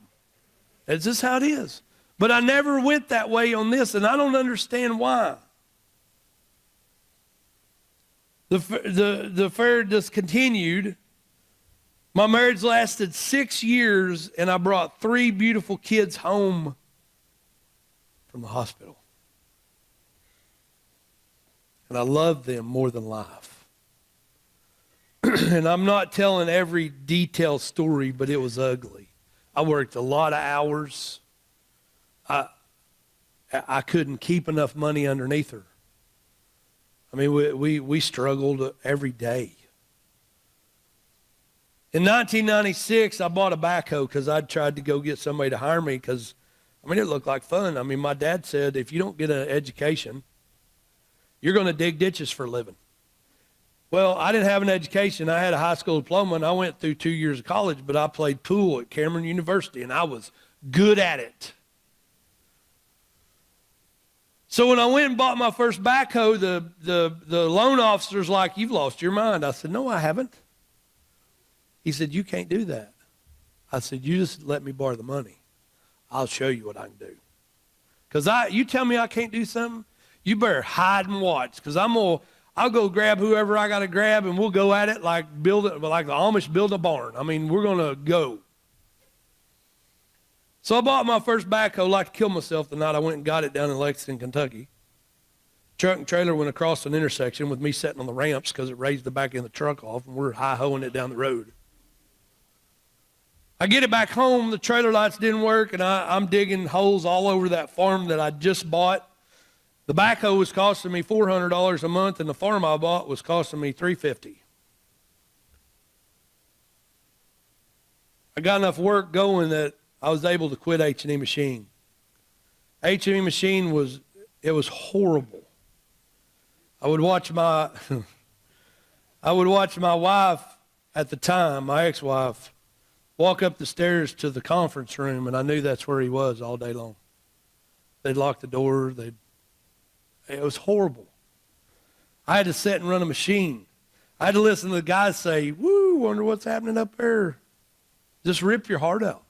It's just how it is. But I never went that way on this, and I don't understand why. The affair just continued. My marriage lasted 6 years, and I brought 3 beautiful kids home from the hospital. And I loved them more than life. And I'm not telling every detailed story, but it was ugly. I worked a lot of hours. I couldn't keep enough money underneath her. I mean, we struggled every day. In 1996, I bought a backhoe because I tried to go get somebody to hire me because, I mean, it looked like fun. I mean, my dad said, if you don't get an education, you're going to dig ditches for a living. Well, I didn't have an education. I had a high school diploma, and I went through 2 years of college, but I played pool at Cameron University, and I was good at it. So when I went and bought my first backhoe, the loan officer's like, you've lost your mind. I said, no, I haven't. He said, you can't do that. I said, you just let me borrow the money. I'll show you what I can do. Because you tell me I can't do something, you better hide and watch. Because I'll go grab whoever I got to grab, and we'll go at it like the Amish build a barn. I mean, we're going to go. So I bought my first backhoe, like to kill myself the night I went and got it down in Lexington, Kentucky. Truck and trailer went across an intersection with me sitting on the ramps because it raised the back end of the truck off, and we're high-hoeing it down the road. I get it back home, the trailer lights didn't work, and I'm digging holes all over that farm that I just bought. The backhoe was costing me $400 a month, and the farm I bought was costing me $350. I got enough work going that I was able to quit H&E Machine. H&E Machine was horrible. I would watch my wife at the time, my ex-wife, walk up the stairs to the conference room, and I knew that's where he was all day long. They'd lock the door. It was horrible. I had to sit and run a machine. I had to listen to the guys say, woo, wonder what's happening up there. Just rip your heart out.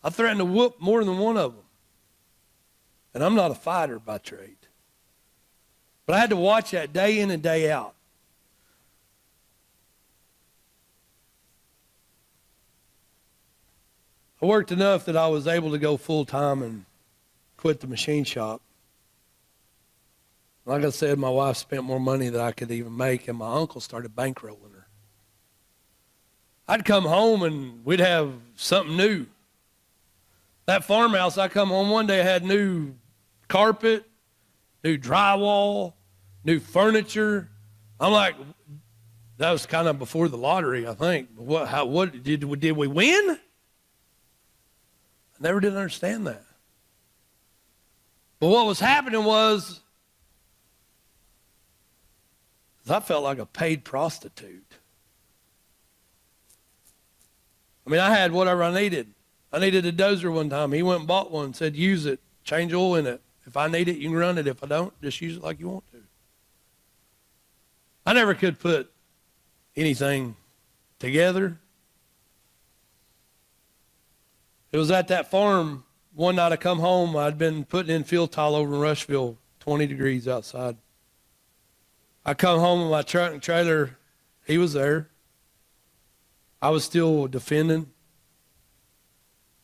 I threatened to whoop more than one of them. And I'm not a fighter by trade. But I had to watch that day in and day out. I worked enough that I was able to go full time and quit the machine shop. Like I said, my wife spent more money than I could even make, and my uncle started bankrolling her. I'd come home and we'd have something new. That farmhouse, I come home one day, had new carpet, new drywall, new furniture. I'm like, that was kind of before the lottery, I think. What did we win? I never did understand that. But what was happening was, I felt like a paid prostitute. I mean, I had whatever I needed. I needed a dozer one time. He went and bought one, said, use it, change oil in it. If I need it, you can run it. If I don't, just use it like you want to. I never could put anything together. It was at that farm one night I come home. I'd been putting in field tile over in Rushville, 20 degrees outside. I come home with my truck and trailer. He was there. I was still defending.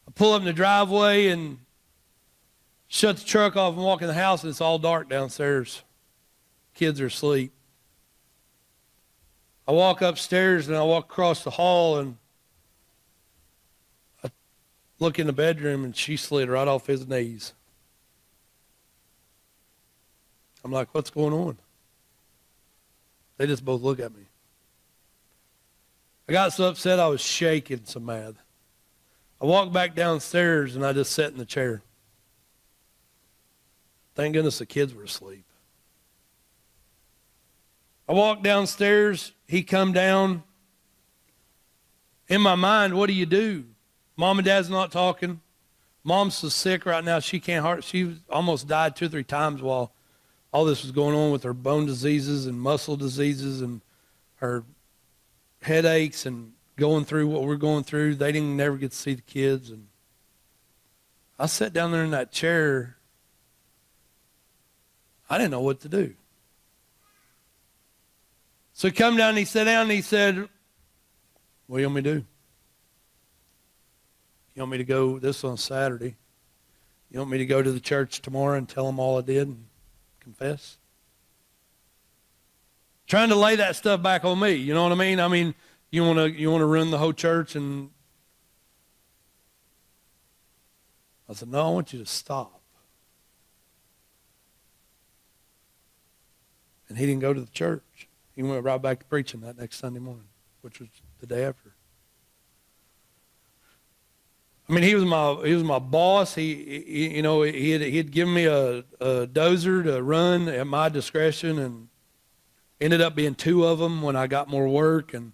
I pull up in the driveway and shut the truck off and walk in the house, and it's all dark downstairs. Kids are asleep. I walk upstairs and I walk across the hall and I look in the bedroom and she slid right off his knees. I'm like, what's going on? They just both look at me. I got so upset I was shaking so mad. I walked back downstairs and I just sat in the chair. Thank goodness the kids were asleep. I walked downstairs. He come down. In my mind, what do? Mom and Dad's not talking. Mom's so sick right now, she almost died 2 or 3 times while all this was going on with her bone diseases and muscle diseases and her headaches and going through what we're going through. They didn't never get to see the kids. And I sat down there in that chair. I didn't know what to do. So he come down and he sat down and he said, what do you want me to do? You want me to go, this on Saturday, you want me to go to the church tomorrow and tell them all I did and confess? Trying to lay that stuff back on me, you know what I mean? I mean, you want to run the whole church? And I said, no, I want you to stop. And he didn't go to the church. He went right back to preaching that next Sunday morning, which was the day after. I mean, he was my boss. He'd given me a dozer to run at my discretion, and ended up being 2 of them when I got more work. And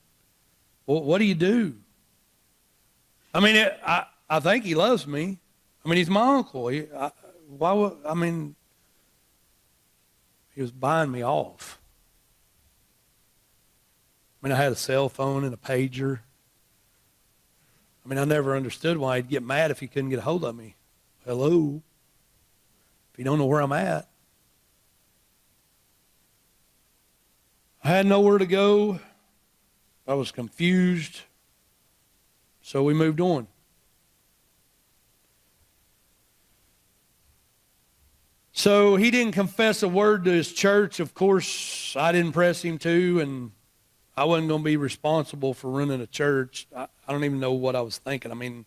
what do you do? I mean, I think he loves me. I mean, he's my uncle. He was buying me off. I mean, I had a cell phone and a pager. I mean, I never understood why he'd get mad if he couldn't get a hold of me. Hello? If you don't know where I'm at. I had nowhere to go. I was confused. So we moved on. So he didn't confess a word to his church. Of course, I didn't press him to, and I wasn't going to be responsible for running a church. I don't even know what I was thinking. I mean,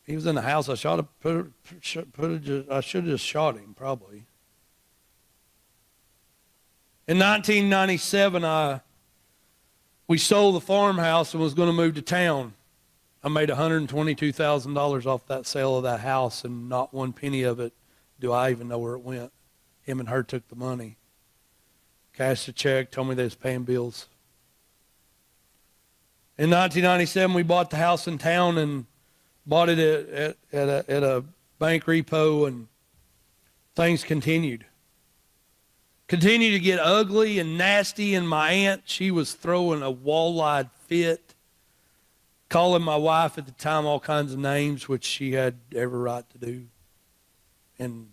he was in the house. I should have just shot him, probably. In 1997, we sold the farmhouse and was going to move to town. I made $122,000 off that sale of that house, and not one penny of it do I even know where it went. Him and her took the money. Cashed a check, told me they was paying bills. In 1997, we bought the house in town and bought it at a bank repo, and things continued. Continued to get ugly and nasty, and my aunt, she was throwing a wall-eyed fit, calling my wife at the time all kinds of names, which she had every right to do. And,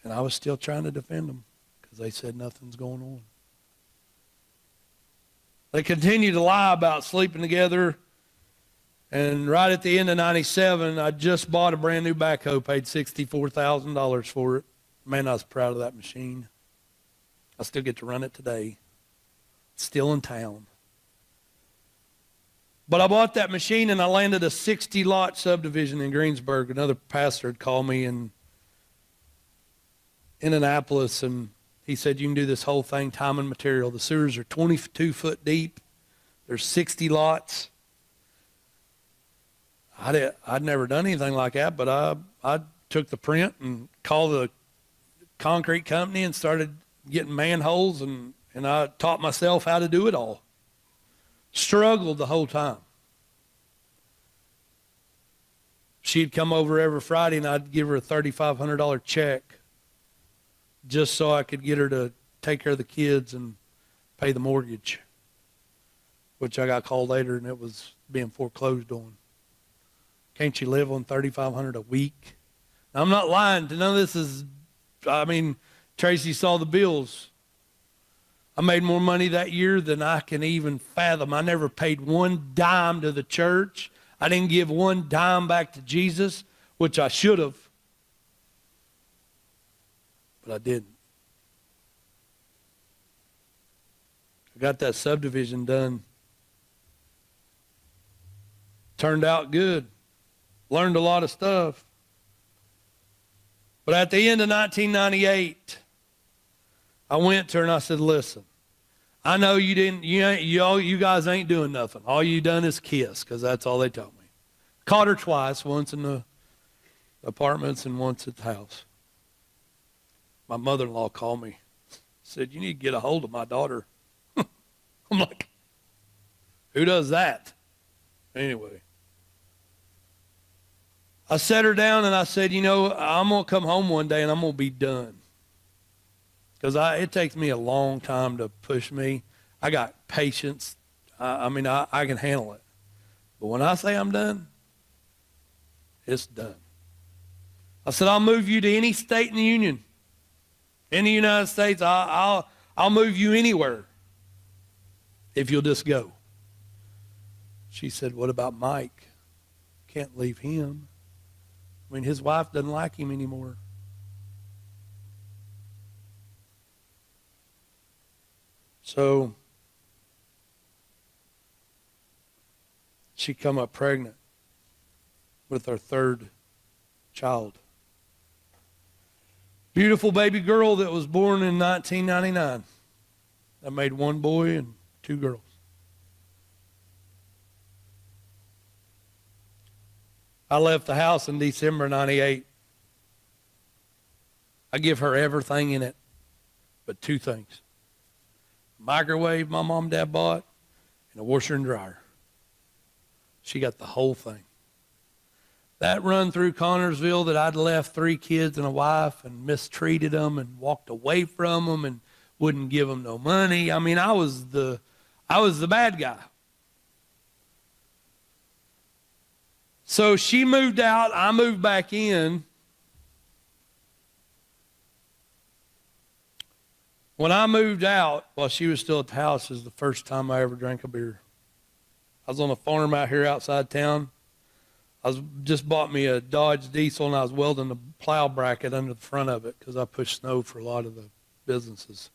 and I was still trying to defend them because they said nothing's going on. They continued to lie about sleeping together. And right at the end of 97, I just bought a brand new backhoe, paid $64,000 for it. Man, I was proud of that machine. I still get to run it today. It's still in town. But I bought that machine and I landed a 60-lot subdivision in Greensburg. Another pastor had called me in Annapolis, and he said, you can do this whole thing, time and material. The sewers are 22 foot deep. There's 60 lots. I'd never done anything like that, but I took the print and called the concrete company and started getting manholes, and I taught myself how to do it all. Struggled the whole time. She'd come over every Friday, and I'd give her a $3,500 check just so I could get her to take care of the kids and pay the mortgage, which I got called later and it was being foreclosed on. Can't you live on $3,500 a week? Now, I'm not lying. None of this is, Tracy saw the bills. I made more money that year than I can even fathom. I never paid one dime to the church. I didn't give one dime back to Jesus, which I should have. But I didn't. I got that subdivision done. Turned out good. Learned a lot of stuff. But at the end of 1998, I went to her and I said, listen, I know you guys ain't doing nothing. All you done is kiss, because that's all they told me. Caught her twice, once in the apartments and once at the house. My mother-in-law called me, said, you need to get a hold of my daughter. I'm like, who does that? Anyway. I sat her down and I said, I'm going to come home one day and I'm going to be done. Because it takes me a long time to push me. I got patience. I can handle it. But when I say I'm done, it's done. I said, I'll move you to any state in the union. In the United States, I'll move you anywhere if you'll just go. She said, what about Mike? Can't leave him. His wife doesn't like him anymore. So she come up pregnant with our third child. Beautiful baby girl that was born in 1999. I made one boy and two girls. I left the house in December 98. I give her everything in it but two things. Microwave my mom and dad bought and a washer and dryer. She got the whole thing. That run through Connersville that I'd left 3 kids and a wife and mistreated them and walked away from them and wouldn't give them no money. I was the bad guy. So she moved out, I moved back in. When I moved out, while she was still at the house, is the first time I ever drank a beer. I was on a farm out here outside town. Just bought me a Dodge Diesel, and I was welding a plow bracket under the front of it because I pushed snow for a lot of the businesses.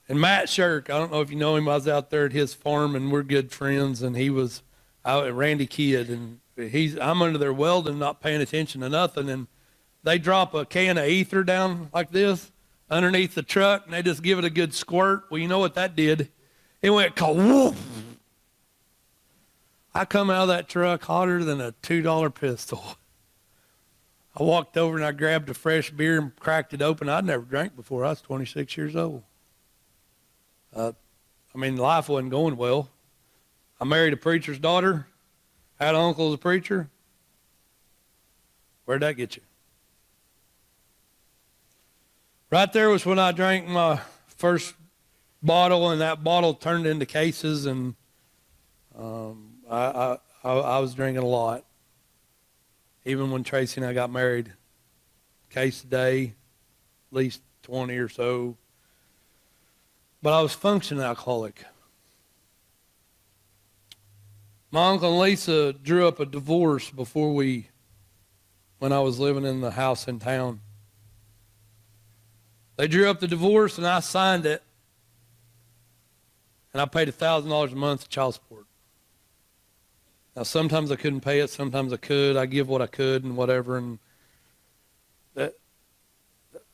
And Matt Shirk, I don't know if you know him, I was out there at his farm, and we're good friends, and he was Randy Kidd, and I'm under there welding, not paying attention to nothing, and they drop a can of ether down like this underneath the truck, and they just give it a good squirt. Well, you know what that did? It went woof. I come out of that truck hotter than a $2 pistol. I walked over and I grabbed a fresh beer and cracked it open. I'd never drank before. I was 26 years old. Life wasn't going well. I married a preacher's daughter, had an uncle as a preacher. Where'd that get you? Right there was when I drank my first bottle, and that bottle turned into cases, and I was drinking a lot. Even when Tracy and I got married, case a day, at least 20 or so. But I was functioning alcoholic. My uncle and Lisa drew up a divorce when I was living in the house in town. They drew up the divorce and I signed it. And I paid $1,000 a month of child support. Now, sometimes I couldn't pay it, sometimes I could. I give what I could and whatever. And that,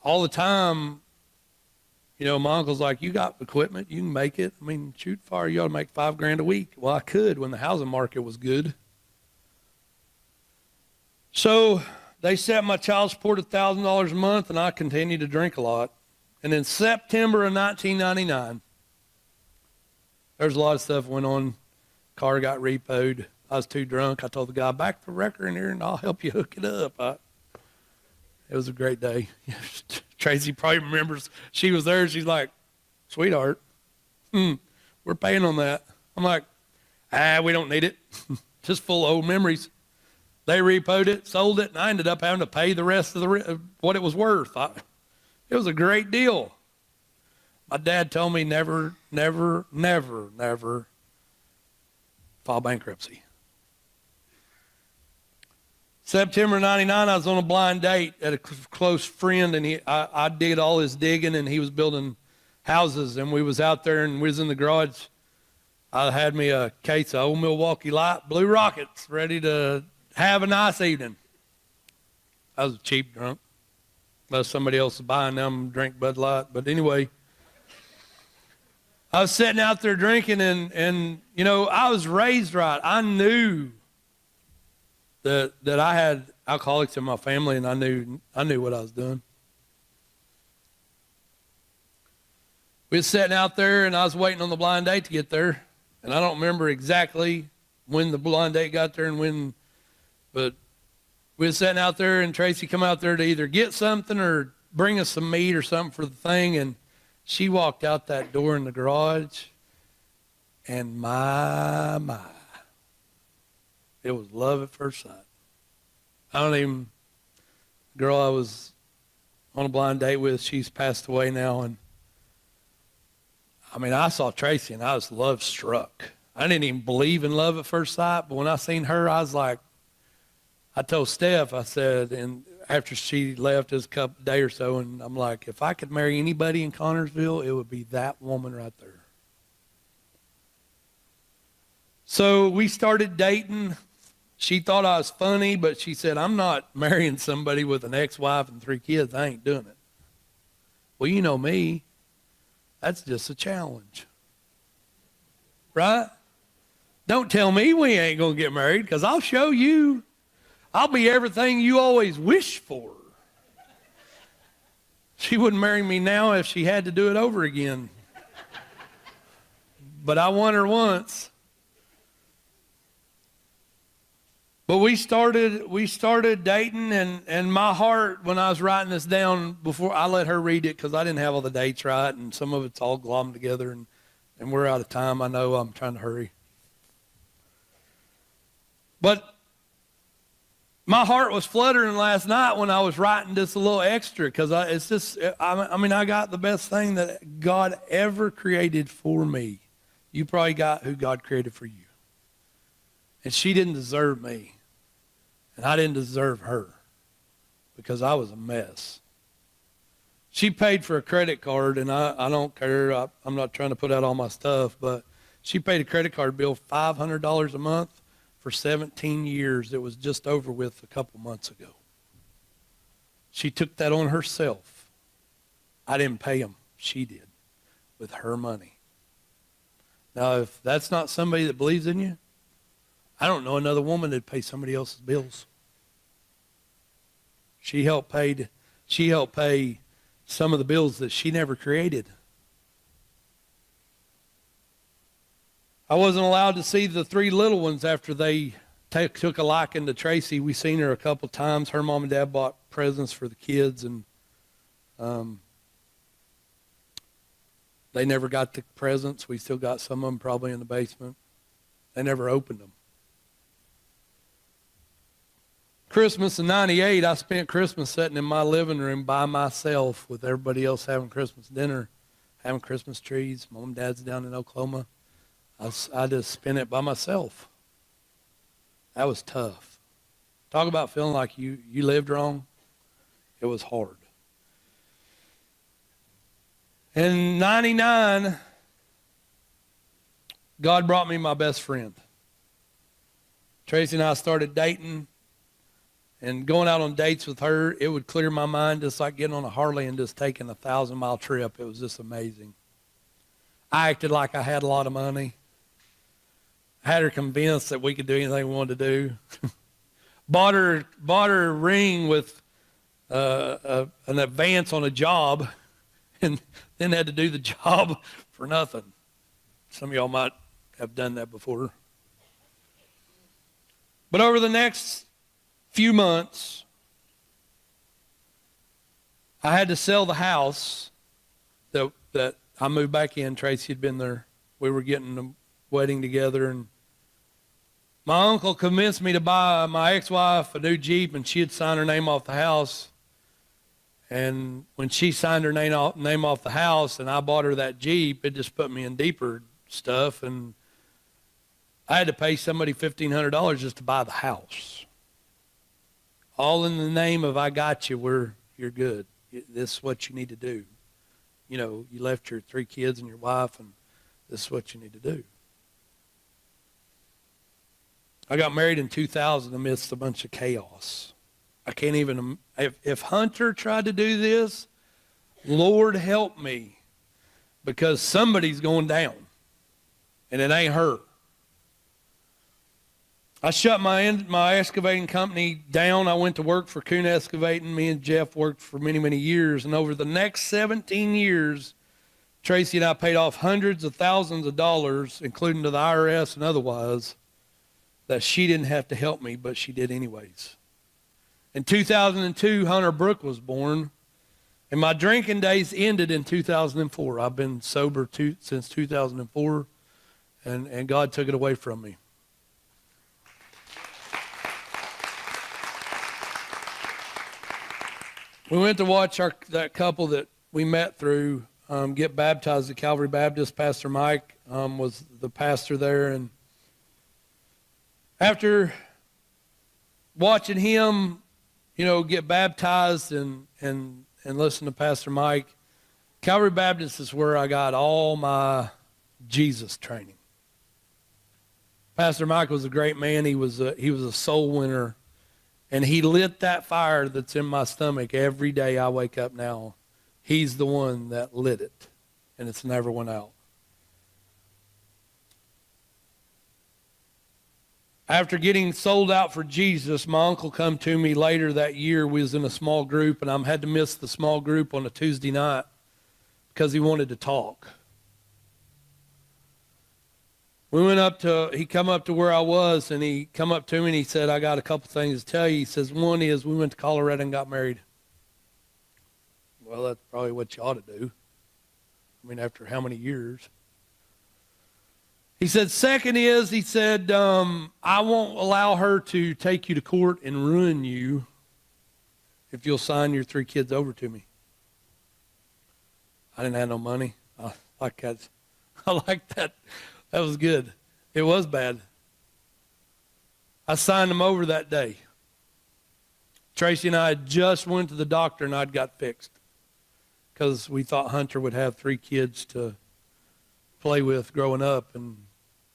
all the time, my uncle's like, you got equipment, you can make it. Shoot fire, you ought to make $5,000 a week. Well, I could when the housing market was good. So they set my child support at $1,000 a month, and I continued to drink a lot. And in September of 1999, there's a lot of stuff went on. Car got repoed. I was too drunk. I told the guy, back the wrecker in here, and I'll help you hook it up. It was a great day. Tracy probably remembers she was there. She's like, sweetheart, we're paying on that. I'm like, we don't need it. Just full of old memories. They repoed it, sold it, and I ended up having to pay the rest of what it was worth. It was a great deal. My dad told me never, never, never, never file bankruptcy. September 99, I was on a blind date at a close friend, and I did all his digging, and he was building houses, and we was out there, and we was in the garage. I had me a case of old Milwaukee Light Blue Rockets ready to have a nice evening. I was a cheap drunk. Unless somebody else was buying them, drink Bud Light. But anyway, I was sitting out there drinking, and you know, I was raised right. I knew that I had alcoholics in my family, and I knew what I was doing. We was sitting out there, and I was waiting on the blind date to get there, and I don't remember exactly when the blind date got there and when, but we was sitting out there, and Tracy come out there to either get something or bring us some meat or something for the thing, and she walked out that door in the garage, and my, it was love at first sight. The girl I was on a blind date with, she's passed away now, and I mean, I saw Tracy, and I was love struck. I didn't even believe in love at first sight, but when I seen her, I was like, I told Steph, I said, and after she left, it was a day or so, and I'm like, if I could marry anybody in Connersville, it would be that woman right there. So we started dating. She thought I was funny, but she said, I'm not marrying somebody with an ex-wife and 3 kids. I ain't doing it. Well, you know me. That's just a challenge. Right? Don't tell me we ain't going to get married, because I'll show you. I'll be everything you always wish for. She wouldn't marry me now if she had to do it over again. But I won her once. But we started dating, and my heart, when I was writing this down, before I let her read it, because I didn't have all the dates right, and some of it's all glommed together, and we're out of time. I know I'm trying to hurry. But my heart was fluttering last night when I was writing just a little extra, because I got the best thing that God ever created for me. You probably got who God created for you. And she didn't deserve me. And I didn't deserve her, because I was a mess. She paid for a credit card, and I don't care. I'm not trying to put out all my stuff, but she paid a credit card bill $500 a month for 17 years. It was just over with a couple months ago. She took that on herself. I didn't pay them. She did, with her money. Now, if that's not somebody that believes in you, I don't know another woman that'd pay somebody else's bills. She helped pay some of the bills that she never created. I wasn't allowed to see the 3 little ones after they took a liking to Tracy. We seen her a couple times. Her mom and dad bought presents for the kids, and they never got the presents. We still got some of them probably in the basement. They never opened them. Christmas in '98, I spent Christmas sitting in my living room by myself with everybody else having Christmas dinner, having Christmas trees. Mom and Dad's down in Oklahoma. I just spent it by myself. That was tough. Talk about feeling like you lived wrong. It was hard. In '99, God brought me my best friend. Tracy and I started dating. And going out on dates with her, it would clear my mind just like getting on a Harley and just taking a 1,000-mile trip. It was just amazing. I acted like I had a lot of money. I had her convinced that we could do anything we wanted to do. Bought her a ring with an advance on a job, and then had to do the job for nothing. Some of y'all might have done that before. But over the next few months, I had to sell the house that I moved back in. Tracy had been there. We were getting a wedding together, and my uncle convinced me to buy my ex-wife a new Jeep, and she had signed her name off the house. And when she signed her name off the house and I bought her that Jeep, it just put me in deeper stuff, and I had to pay somebody $1,500 just to buy the house. All in the name of, I got you, you're good. This is what you need to do. You know, you left your 3 kids and your wife, and this is what you need to do. I got married in 2000 amidst a bunch of chaos. I can't even, if Hunter tried to do this, Lord help me, because somebody's going down, and it ain't her. I shut my excavating company down. I went to work for Coon Excavating. Me and Jeff worked for many, many years, and over the next 17 years, Tracy and I paid off hundreds of thousands of dollars, including to the IRS and otherwise, that she didn't have to help me, but she did anyways. In 2002, Hunter Brooke was born, and my drinking days ended in 2004. I've been sober since 2004, and God took it away from me. We went to watch that couple that we met through get baptized at Calvary Baptist. Pastor Mike was the pastor there, and after watching him, get baptized and listen to Pastor Mike, Calvary Baptist is where I got all my Jesus training. Pastor Mike was a great man. He was a soul winner, and he lit that fire that's in my stomach every day I wake up now. He's the one that lit it, and it's never went out. After getting sold out for Jesus, my uncle come to me later that year. We was in a small group, and I had to miss the small group on a Tuesday night because he wanted to talk. He come up to where I was, and he come up to me and he said, I got a couple things to tell you. He says, one is we went to Colorado and got married. Well, that's probably what you ought to do. I mean, after how many years? He said, second is, he said, I won't allow her to take you to court and ruin you if you'll sign your 3 kids over to me. I didn't have no money. I like that. I like that. That was good. It was bad. I signed them over that day. Tracy and I just went to the doctor and I'd got fixed because we thought Hunter would have 3 kids to play with growing up, and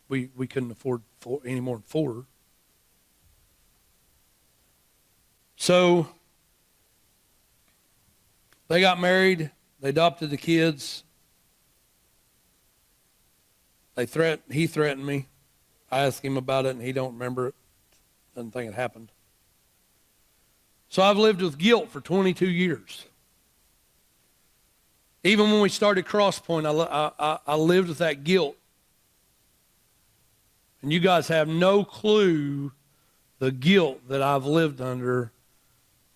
we couldn't afford any more than 4. So they got married. They adopted the kids. He threatened me. I asked him about it, and he don't remember it. Doesn't think it happened. So I've lived with guilt for 22 years. Even when we started Crosspointe, I lived with that guilt. And you guys have no clue the guilt that I've lived under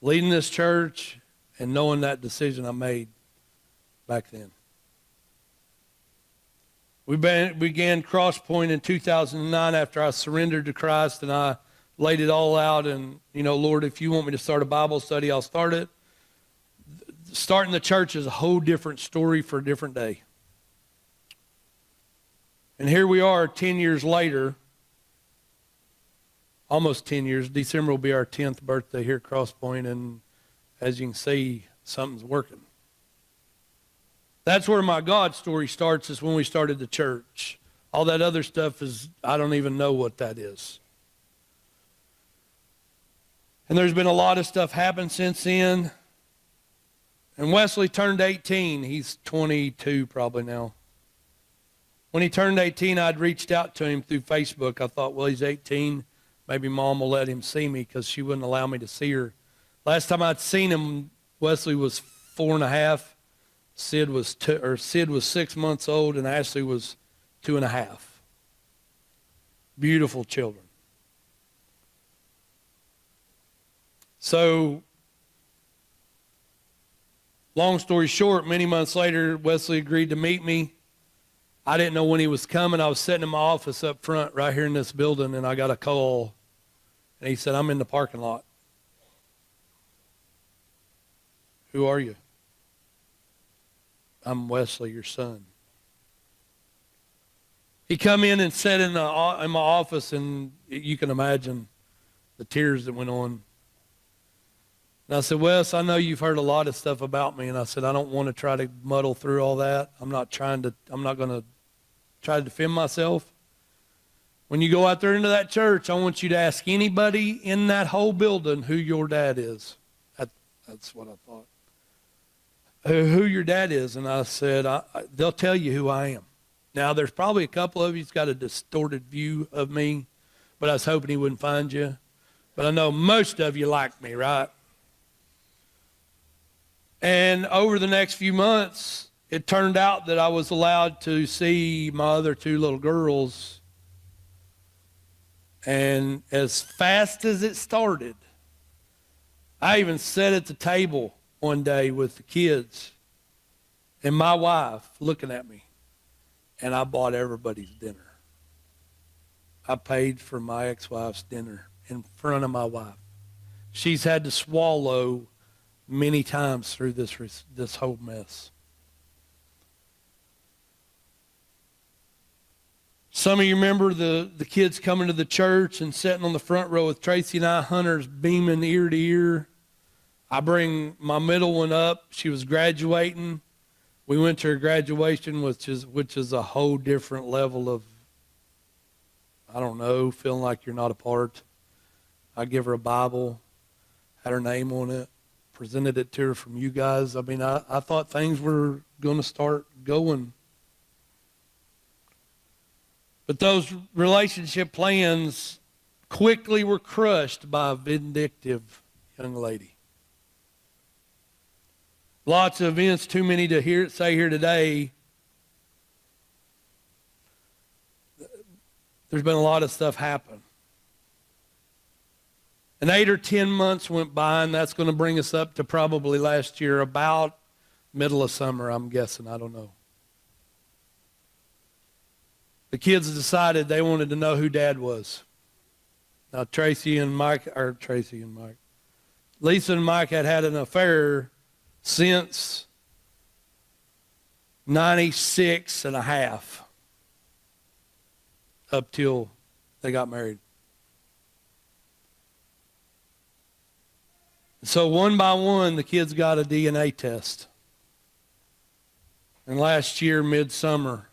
leading this church and knowing that decision I made back then. We began Crosspointe in 2009 after I surrendered to Christ, and I laid it all out. And, Lord, if you want me to start a Bible study, I'll start it. Starting the church is a whole different story for a different day. And here we are 10 years later, almost 10 years. December will be our 10th birthday here at Crosspointe, and as you can see, something's working. That's where my God story starts, is when we started the church. All that other stuff is, I don't even know what that is. And there's been a lot of stuff happened since then. And Wesley turned 18. He's 22 probably now. When he turned 18, I'd reached out to him through Facebook. I thought, well, he's 18. Maybe Mom will let him see me, because she wouldn't allow me to see her. Last time I'd seen him, Wesley was 4.5. Sid was 6 months old, and Ashley was 2.5. Beautiful children. So Long story short, many months later, Wesley agreed to meet me. I didn't know when he was coming. I was sitting in my office up front right here in this building, and I got a call. And he said, I'm in the parking lot. Who are you? I'm Wesley, your son. He come in and sat in my office, and you can imagine the tears that went on. And I said, Wes, I know you've heard a lot of stuff about me. And I said, I don't want to try to muddle through all that. I'm not going to try to defend myself. When you go out there into that church, I want you to ask anybody in that whole building who your dad is. That's what I thought. Who your dad is. And I said, they'll tell you who I am. Now, there's probably a couple of you who's got a distorted view of me, but I was hoping he wouldn't find you. But I know most of you like me, right? And over the next few months, it turned out that I was allowed to see my other two little girls. And as fast as it started, I even sat at the table one day with the kids and my wife looking at me, and I bought everybody's dinner. I paid for my ex-wife's dinner in front of my wife. She's had to swallow many times through this whole mess. Some of you remember the kids coming to the church and sitting on the front row with Tracy and I, Hunter's beaming ear to ear. I bring my middle one up. She was graduating. We went to her graduation, which is a whole different level of, I don't know, feeling like you're not a part. I give her a Bible, had her name on it, presented it to her from you guys. I mean, I thought things were going to start going. But those relationship plans quickly were crushed by a vindictive young lady. Lots of events, too many to say here today. There's been a lot of stuff happen. And 8 or 10 months went by, and that's going to bring us up to probably last year, about middle of summer, I'm guessing. I don't know. The kids decided they wanted to know who Dad was. Now, Lisa and Mike had an affair since 96 and a half, up till they got married. So one by one, the kids got a DNA test. And last year, midsummer,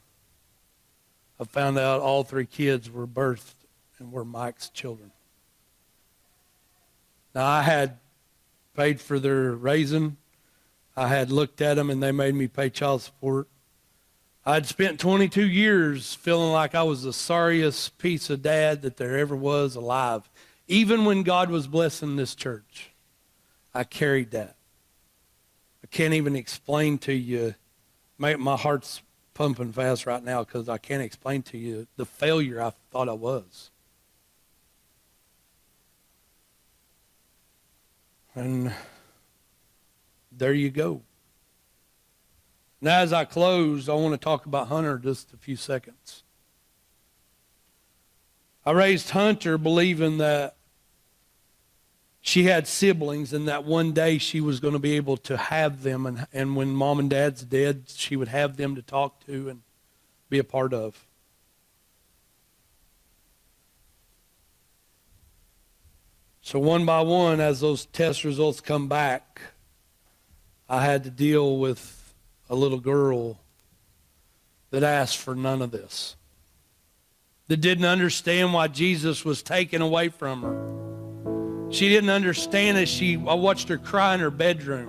I found out all 3 kids were birthed and were Mike's children. Now, I had paid for their raising. I had looked at them, and they made me pay child support. I'd spent 22 years feeling like I was the sorriest piece of dad that there ever was alive. Even when God was blessing this church, I carried that. I can't even explain to you. My heart's pumping fast right now because I can't explain to you the failure I thought I was. And there you go. Now, as I close, I want to talk about Hunter just a few seconds. I raised Hunter believing that she had siblings and that one day she was going to be able to have them. And when Mom and Dad's dead, she would have them to talk to and be a part of. So one by one, as those test results come back, I had to deal with a little girl that asked for none of this, that didn't understand why Jesus was taken away from her. She didn't understand as I watched her cry in her bedroom.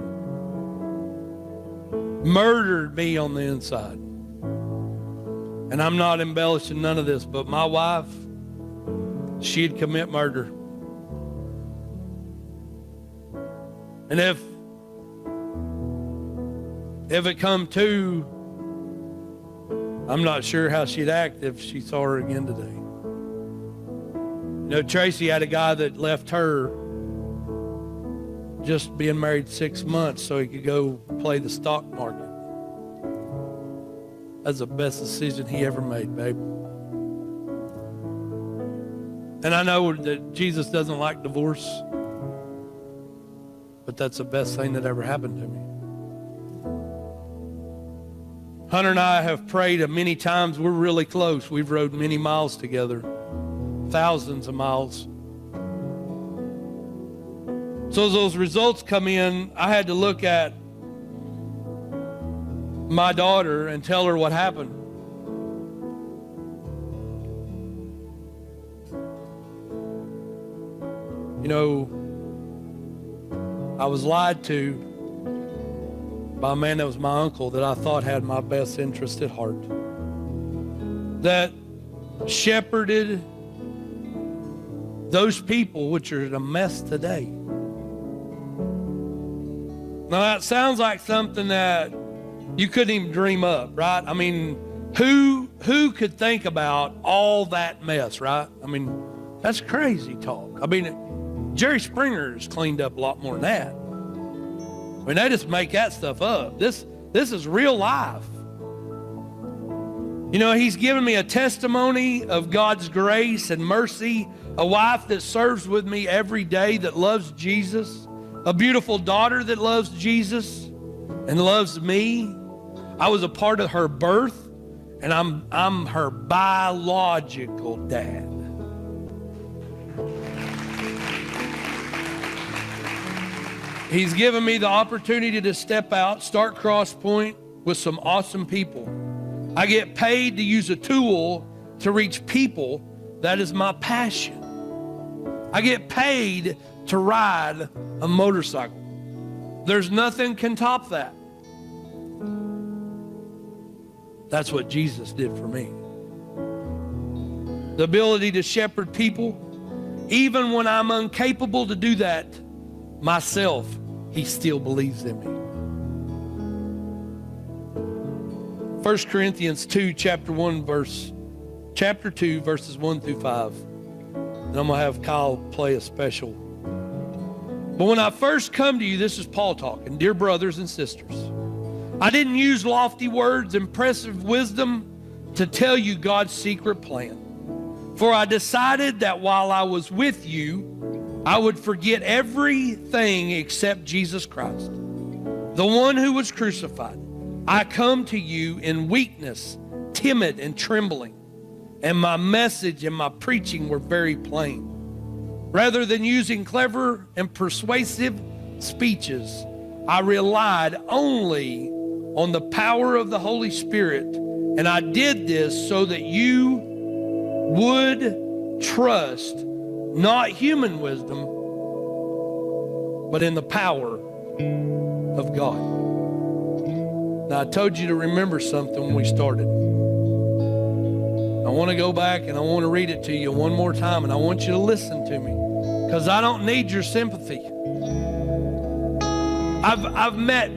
Murdered me on the inside. And I'm not embellishing none of this, but my wife, she'd commit murder. And if it come to, I'm not sure how she'd act if she saw her again today. You know, Tracy had a guy that left her just being married 6 months so he could go play the stock market. That's the best decision he ever made, babe. And I know that Jesus doesn't like divorce, but that's the best thing that ever happened to me. Hunter and I have prayed many times. We're really close. We've rode many miles together, thousands of miles. So as those results come in, I had to look at my daughter and tell her what happened. You know, I was lied to by a man that was my uncle that I thought had my best interest at heart, that shepherded those people which are in a mess today. Now that sounds like something that you couldn't even dream up, right? I mean, who could think about all that mess, right? I mean, that's crazy talk. I mean, Jerry Springer's cleaned up a lot more than that. I mean, they just make that stuff up. This is real life. You know, he's given me a testimony of God's grace and mercy, a wife that serves with me every day that loves Jesus, a beautiful daughter that loves Jesus and loves me. I was a part of her birth, and I'm her biological dad. He's given me the opportunity to step out, start Crosspointe with some awesome people. I get paid to use a tool to reach people. That is my passion. I get paid to ride a motorcycle. There's nothing can top that. That's what Jesus did for me. The ability to shepherd people, even when I'm incapable to do that myself, he still believes in me. 1 Corinthians 2, chapter 2, verses 1 through 5. And I'm going to have Kyle play a special. But when I first come to you, this is Paul talking, dear brothers and sisters, I didn't use lofty words, impressive wisdom to tell you God's secret plan. For I decided that while I was with you, I would forget everything except Jesus Christ, the one who was crucified. I come to you in weakness, timid and trembling, and my message and my preaching were very plain. Rather than using clever and persuasive speeches, I relied only on the power of the Holy Spirit, and I did this so that you would trust not human wisdom, but in the power of God. Now, I told you to remember something when we started. I want to go back and I want to read it to you one more time, and I want you to listen to me, because I don't need your sympathy. I've met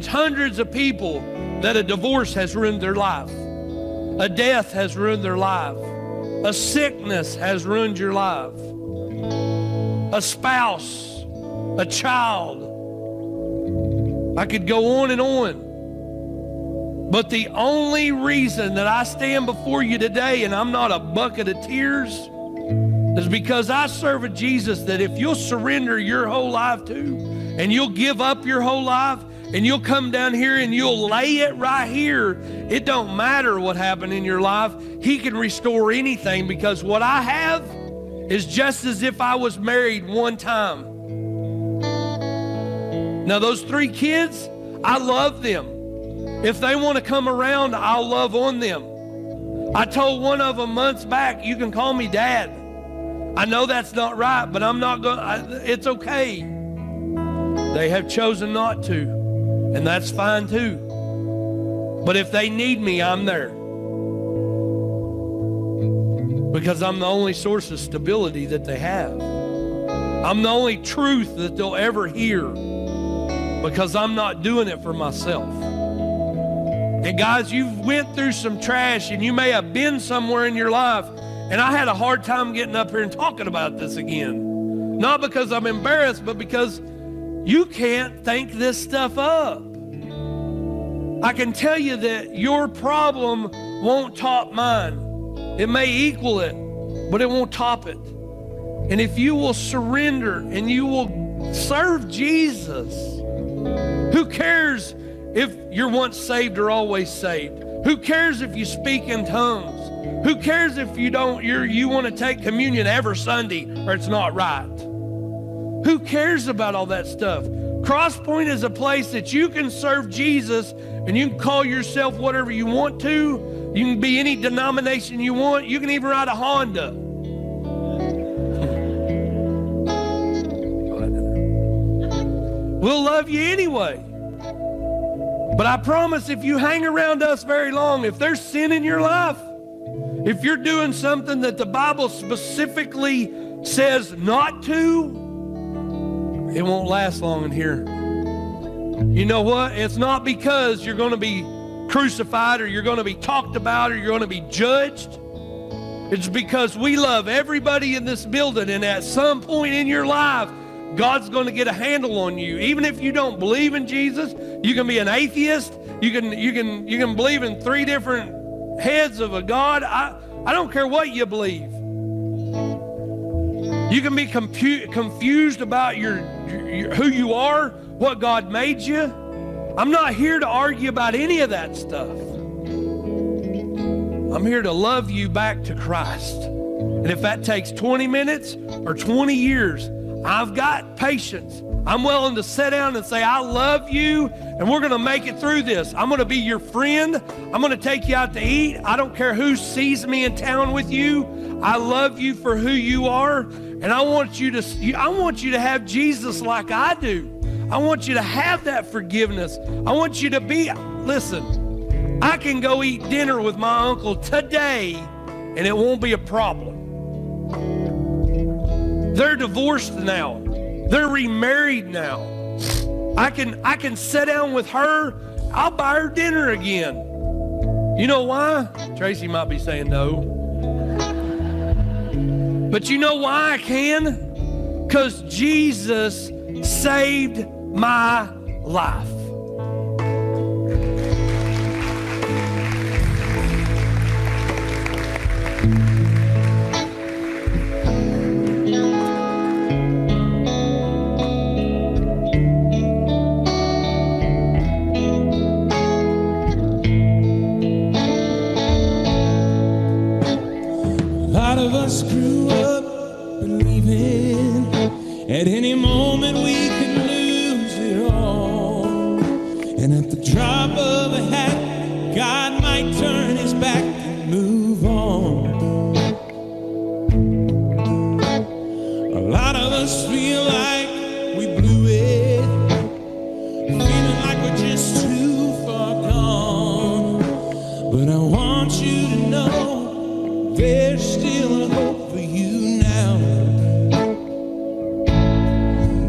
hundreds of people that a divorce has ruined their life. A death has ruined their life. A sickness has ruined your life. A spouse, a child. I could go on and on. But the only reason that I stand before you today and I'm not a bucket of tears is because I serve a Jesus that if you'll surrender your whole life to, and you'll give up your whole life, and you'll come down here and you'll lay it right here, it don't matter what happened in your life. He can restore anything, because what I have is just as if I was married one time. Now those 3 kids, I love them. If they want to come around, I'll love on them. I told one of them months back, you can call me Dad. I know that's not right, but I'm not going to, it's okay. They have chosen not to, and that's fine too. But if they need me, I'm there. Because I'm the only source of stability that they have. I'm the only truth that they'll ever hear, because I'm not doing it for myself. And guys, you've went through some trash, and you may have been somewhere in your life, and I had a hard time getting up here and talking about this again. Not because I'm embarrassed, but because you can't think this stuff up. I can tell you that your problem won't top mine. It may equal it, but it won't top it. And if you will surrender and you will serve Jesus, who cares if you're once saved or always saved? Who cares if you speak in tongues? Who cares if you want to take communion every Sunday or it's not right? Who cares about all that stuff? Crosspointe is a place that you can serve Jesus and you can call yourself whatever you want to. You can be any denomination you want. You can even ride a Honda. We'll love you anyway. But I promise if you hang around us very long, if there's sin in your life, if you're doing something that the Bible specifically says not to, it won't last long in here. You know what? It's not because you're going to be crucified or you're going to be talked about or you're going to be judged. It's because we love everybody in this building, and at some point in your life, God's going to get a handle on you. Even if you don't believe in Jesus, you can be an atheist. You can believe in 3 different heads of a God. I don't care what you believe. You can be confused about who you are, what God made you. I'm not here to argue about any of that stuff. I'm here to love you back to Christ. And if that takes 20 minutes or 20 years, I've got patience. I'm willing to sit down and say, I love you, and we're going to make it through this. I'm going to be your friend. I'm going to take you out to eat. I don't care who sees me in town with you. I love you for who you are, and I want you to have Jesus like I do. I want you to have that forgiveness. I want you to listen, I can go eat dinner with my uncle today, and it won't be a problem. They're divorced now. They're remarried now. I can sit down with her. I'll buy her dinner again. You know why? Tracy might be saying no. But you know why I can? Because Jesus saved my life. Grew up believing at any moment we could lose it all, and at the drop of a hat God might turn his back and move on. A lot of us feel like we blew it, feeling like we're just too far gone, but I want you to know there's still a hope for you now.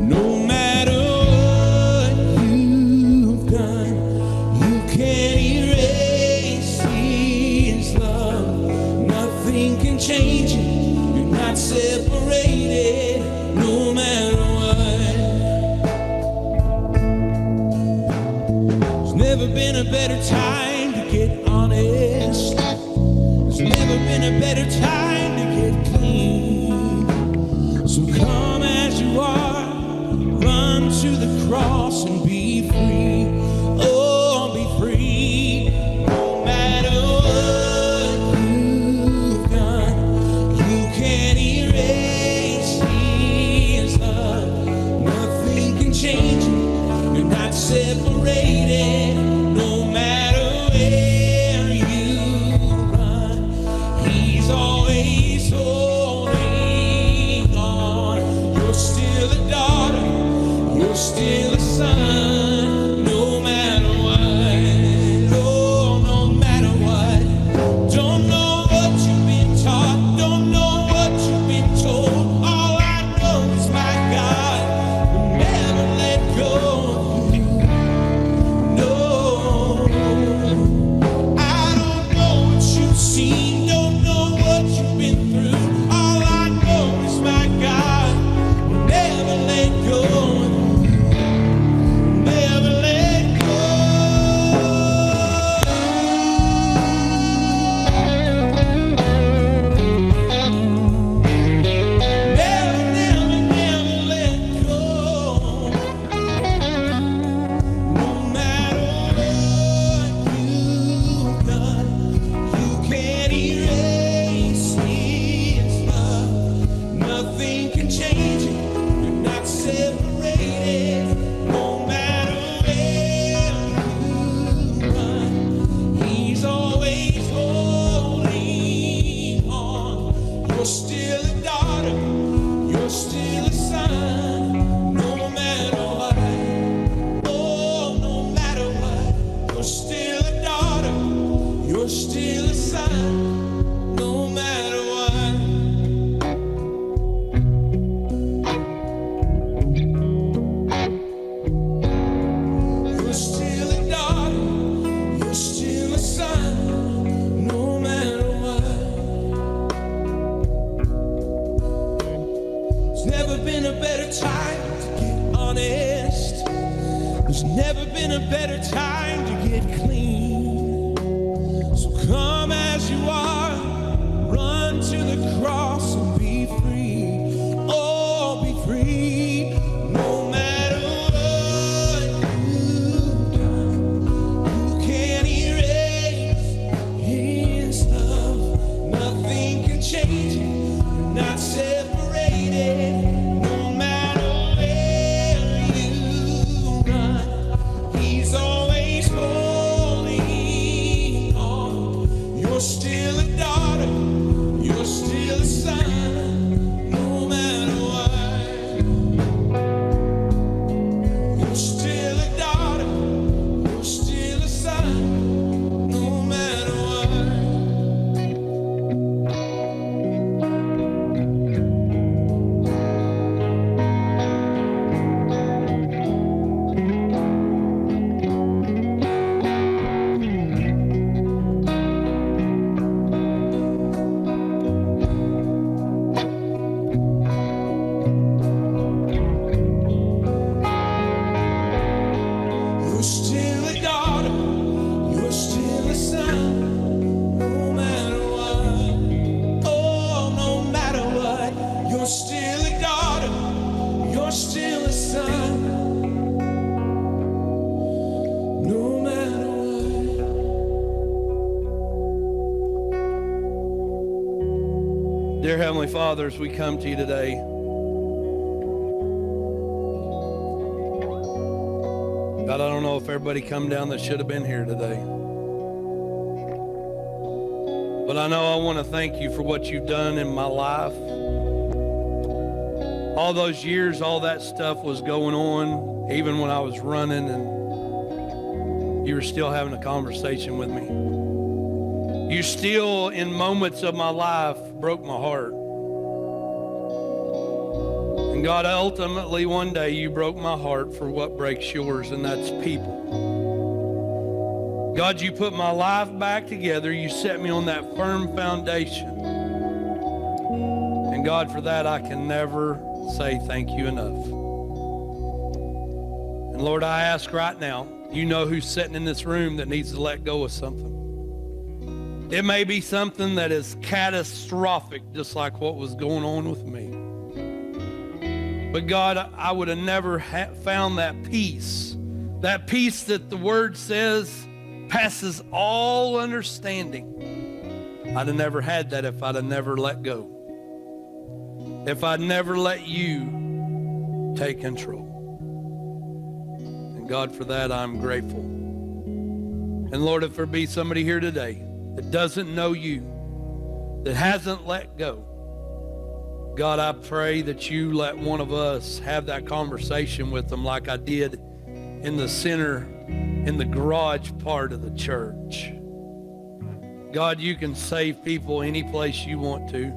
No matter what you've done, you can't erase his love. Nothing can change it. You're not separated, no matter what. There's never been a better time to get honest. There's never been a better time to get clean. So come as you are, run to the cross and be free. Oh, be free. No matter what you've done, you can't erase his love. Nothing can change it. You're not separated, no matter where you run. He's always holding on. You're still a daughter, you're still a son, no matter what. Oh, no matter what. Don't know what you've been taught, don't know what you've been told. All I know is my God will never let go of you. No, I don't know what you've seen, don't know what you've been through. All I know is my God will There's never been a better time to get clean. So come as you are, run to the cross and be free. Oh, be free. No matter what you've done, you can't erase his love. Nothing can change it. You're not separated. No matter where you run, he's always holding on. You're still a daughter. You're still a son. No matter what. You're still a daughter. You're still a son. No matter what. You're still a daughter, you're still a son, no matter what. Oh, no matter what. You're still a daughter, you're still a son, no matter what. Dear Heavenly Father, as we come to you today, God, I don't know if everybody come down that should have been here today. But I know I want to thank you for what you've done in my life. All those years, all that stuff was going on, even when I was running, and you were still having a conversation with me. You still, in moments of my life, broke my heart. And God, ultimately one day you broke my heart for what breaks yours, and that's people. God, you put my life back together. You set me on that firm foundation. And God, for that I can never say thank you enough. And Lord, I ask right now, you know who's sitting in this room that needs to let go of something. It may be something that is catastrophic, just like what was going on with me. But God, I would have never found that peace that the Word says passes all understanding. I'd have never had that if I'd have never let go. If I'd never let you take control. And God, for that, I'm grateful. And Lord, if there be somebody here today that doesn't know you, that hasn't let go, God, I pray that you let one of us have that conversation with them like I did in the center, in the garage part of the church. God, you can save people any place you want to.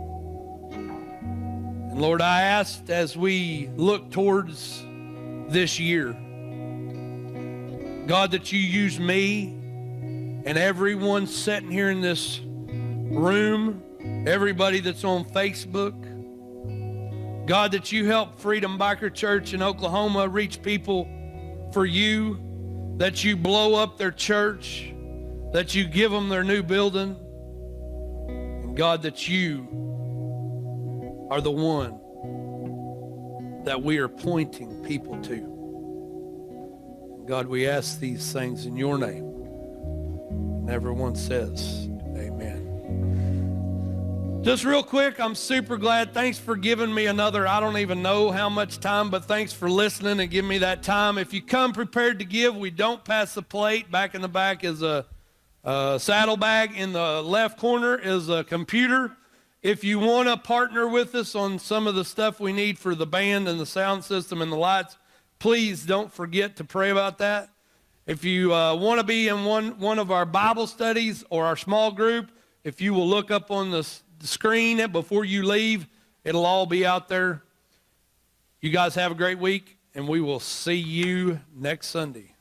And Lord, I asked as we look towards this year, God, that you use me and everyone sitting here in this room, everybody that's on Facebook, God, that you help Freedom Biker Church in Oklahoma reach people for you, that you blow up their church, that you give them their new building, and God, that you are the one that we are pointing people to. God, we ask these things in your name. And everyone says, amen. Just real quick, I'm super glad. Thanks for giving me another, I don't even know how much time, but thanks for listening and giving me that time. If you come prepared to give, we don't pass the plate. Back in the back is a saddlebag. In the left corner is a computer. If you want to partner with us on some of the stuff we need for the band and the sound system and the lights, please don't forget to pray about that. If you want to be in one of our Bible studies or our small group, if you will look up on the screen before you leave, it'll all be out there. You guys have a great week, and we will see you next Sunday.